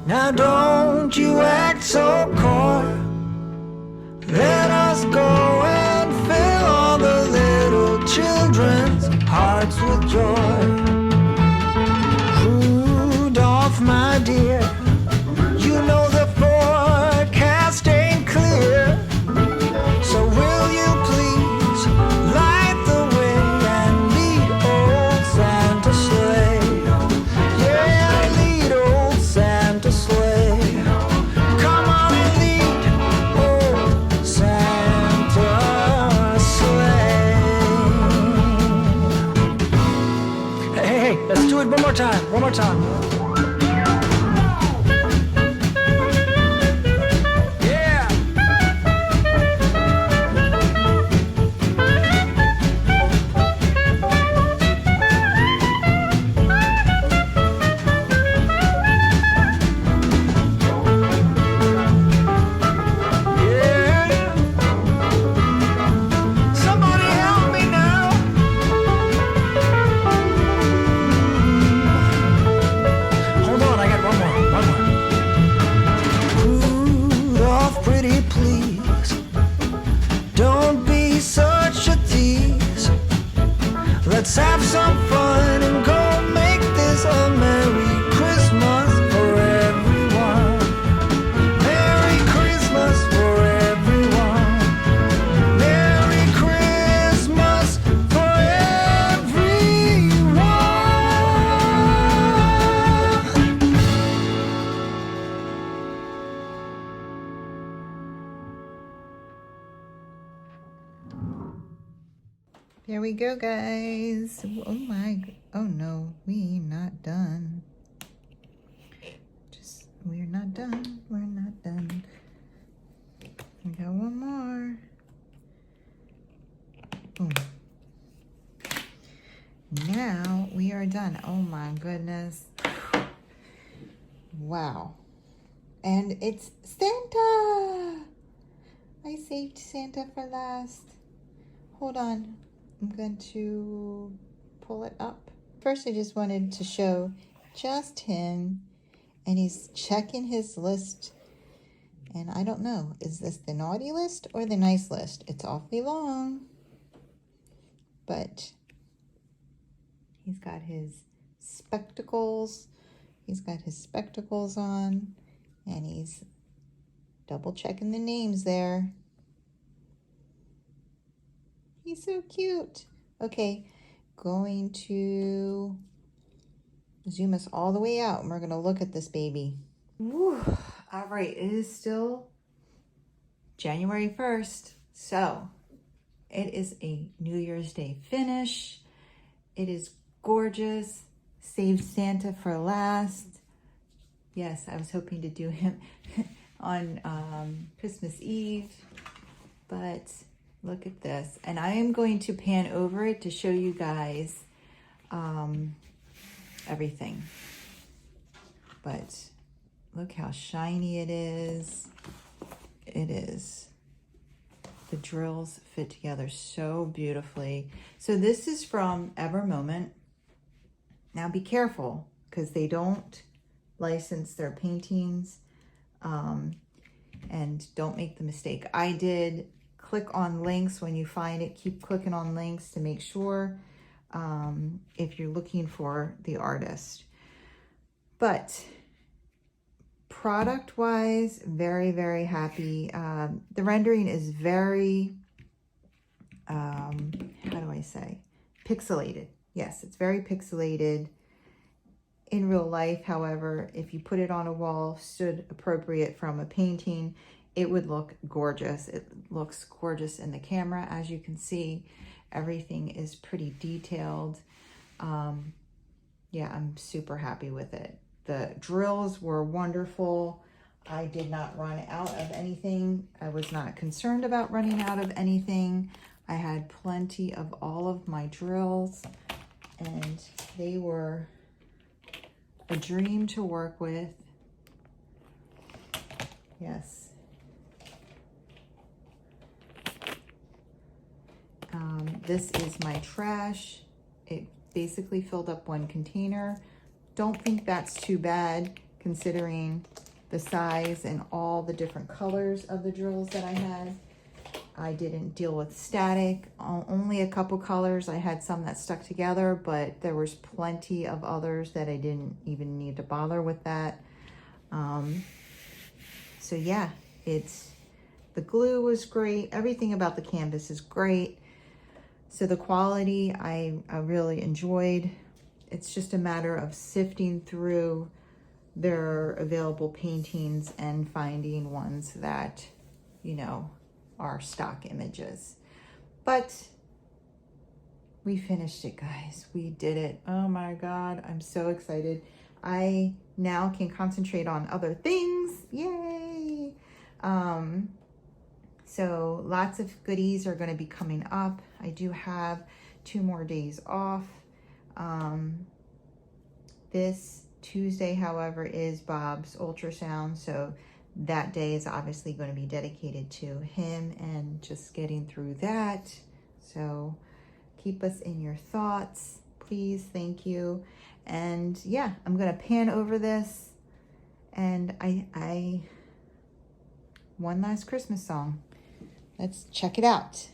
Now don't you act so coy. Let us go and fill all the little children's hearts with joy. Rudolph, my dear, you know the forecast ain't clear. So will you please light the way and lead old Santa sleigh? Yeah, lead old Santa sleigh. Come on and lead old Santa sleigh. Hey, let's do it one more time, one more time. Let's have some fun and go make this a Merry Christmas for everyone. Merry Christmas for everyone. Merry Christmas for everyone. There we go, guys. Oh my, oh no, we not done. We're not done. We're not done. We got one more. Boom. Now we are done. Oh my goodness. Wow. And it's Santa. I I saved Santa for last. Hold on. I'm going to pull it up. First, I just wanted to show just him. And he's checking his list. And I don't know, is this the naughty list or the nice list? It's awfully long. But he's got his spectacles. He's got his spectacles on. And he's double checking the names there. He's so cute. Okay, going to zoom us all the way out and we're gonna look at this baby. Woo. All right, it is still January 1st. So it is a New Year's Day finish. It is gorgeous. Saved Santa for last. Yes, I was hoping to do him on Christmas Eve, but look at this. And I am going to pan over it to show you guys everything. But look how shiny it is. It is. The drills fit together so beautifully. So this is from Vermont. Now be careful because they don't license their paintings, and don't make the mistake I did. Click on links when you find it. Keep clicking on links to make sure if you're looking for the artist. But product wise, very, very happy. The rendering is very, how do I say? Pixelated. Yes, it's very pixelated. In real life, however, if you put it on a wall, stood appropriate from a painting, it would look gorgeous. It looks gorgeous in the camera. As you can see, everything is pretty detailed. Yeah, I'm super happy with it. The drills were wonderful. I did not run out of anything. I was not concerned about running out of anything. I had plenty of all of my drills, and they were a dream to work with. Yes. This is my trash. It basically filled up one container. Don't think that's too bad considering the size and all the different colors of the drills that I had. I didn't deal with static, only a couple colors. I had some that stuck together, but there was plenty of others that I didn't even need to bother with that. So yeah, the glue was great. Everything about the canvas is great. So the quality I really enjoyed. It's just a matter of sifting through their available paintings and finding ones that, you know, are stock images. But we finished it, guys. We did it. Oh my God, I'm so excited. I now can concentrate on other things. Yay! So lots of goodies are going to be coming up. I do have 2 more days off. This Tuesday, however, is Bob's ultrasound, so that day is obviously going to be dedicated to him and just getting through that. So keep us in your thoughts, please. Thank you. And yeah, I'm going to pan over this, and I one last Christmas song. Let's check it out.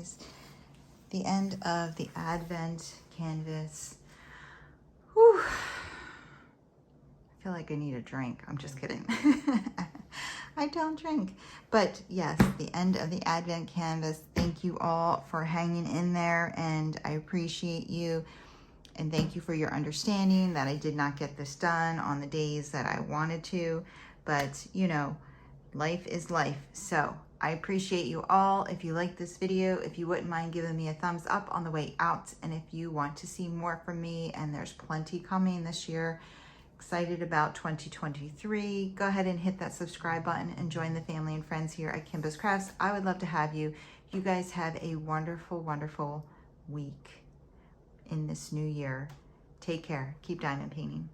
guys. The end of the Advent canvas. Whew. I feel like I need a drink. I'm just kidding. I don't drink. But yes, the end of the Advent canvas. Thank you all for hanging in there, and I appreciate you. And thank you for your understanding that I did not get this done on the days that I wanted to. But, you know, life is life. So I appreciate you all. If you like this video, if you wouldn't mind giving me a thumbs up on the way out. And if you want to see more from me, and there's plenty coming this year, excited about 2023, go ahead and hit that subscribe button and join the family and friends here at Kimbaskrafts. I would love to have you. You guys have a wonderful, wonderful week in this new year. Take care. Keep diamond painting.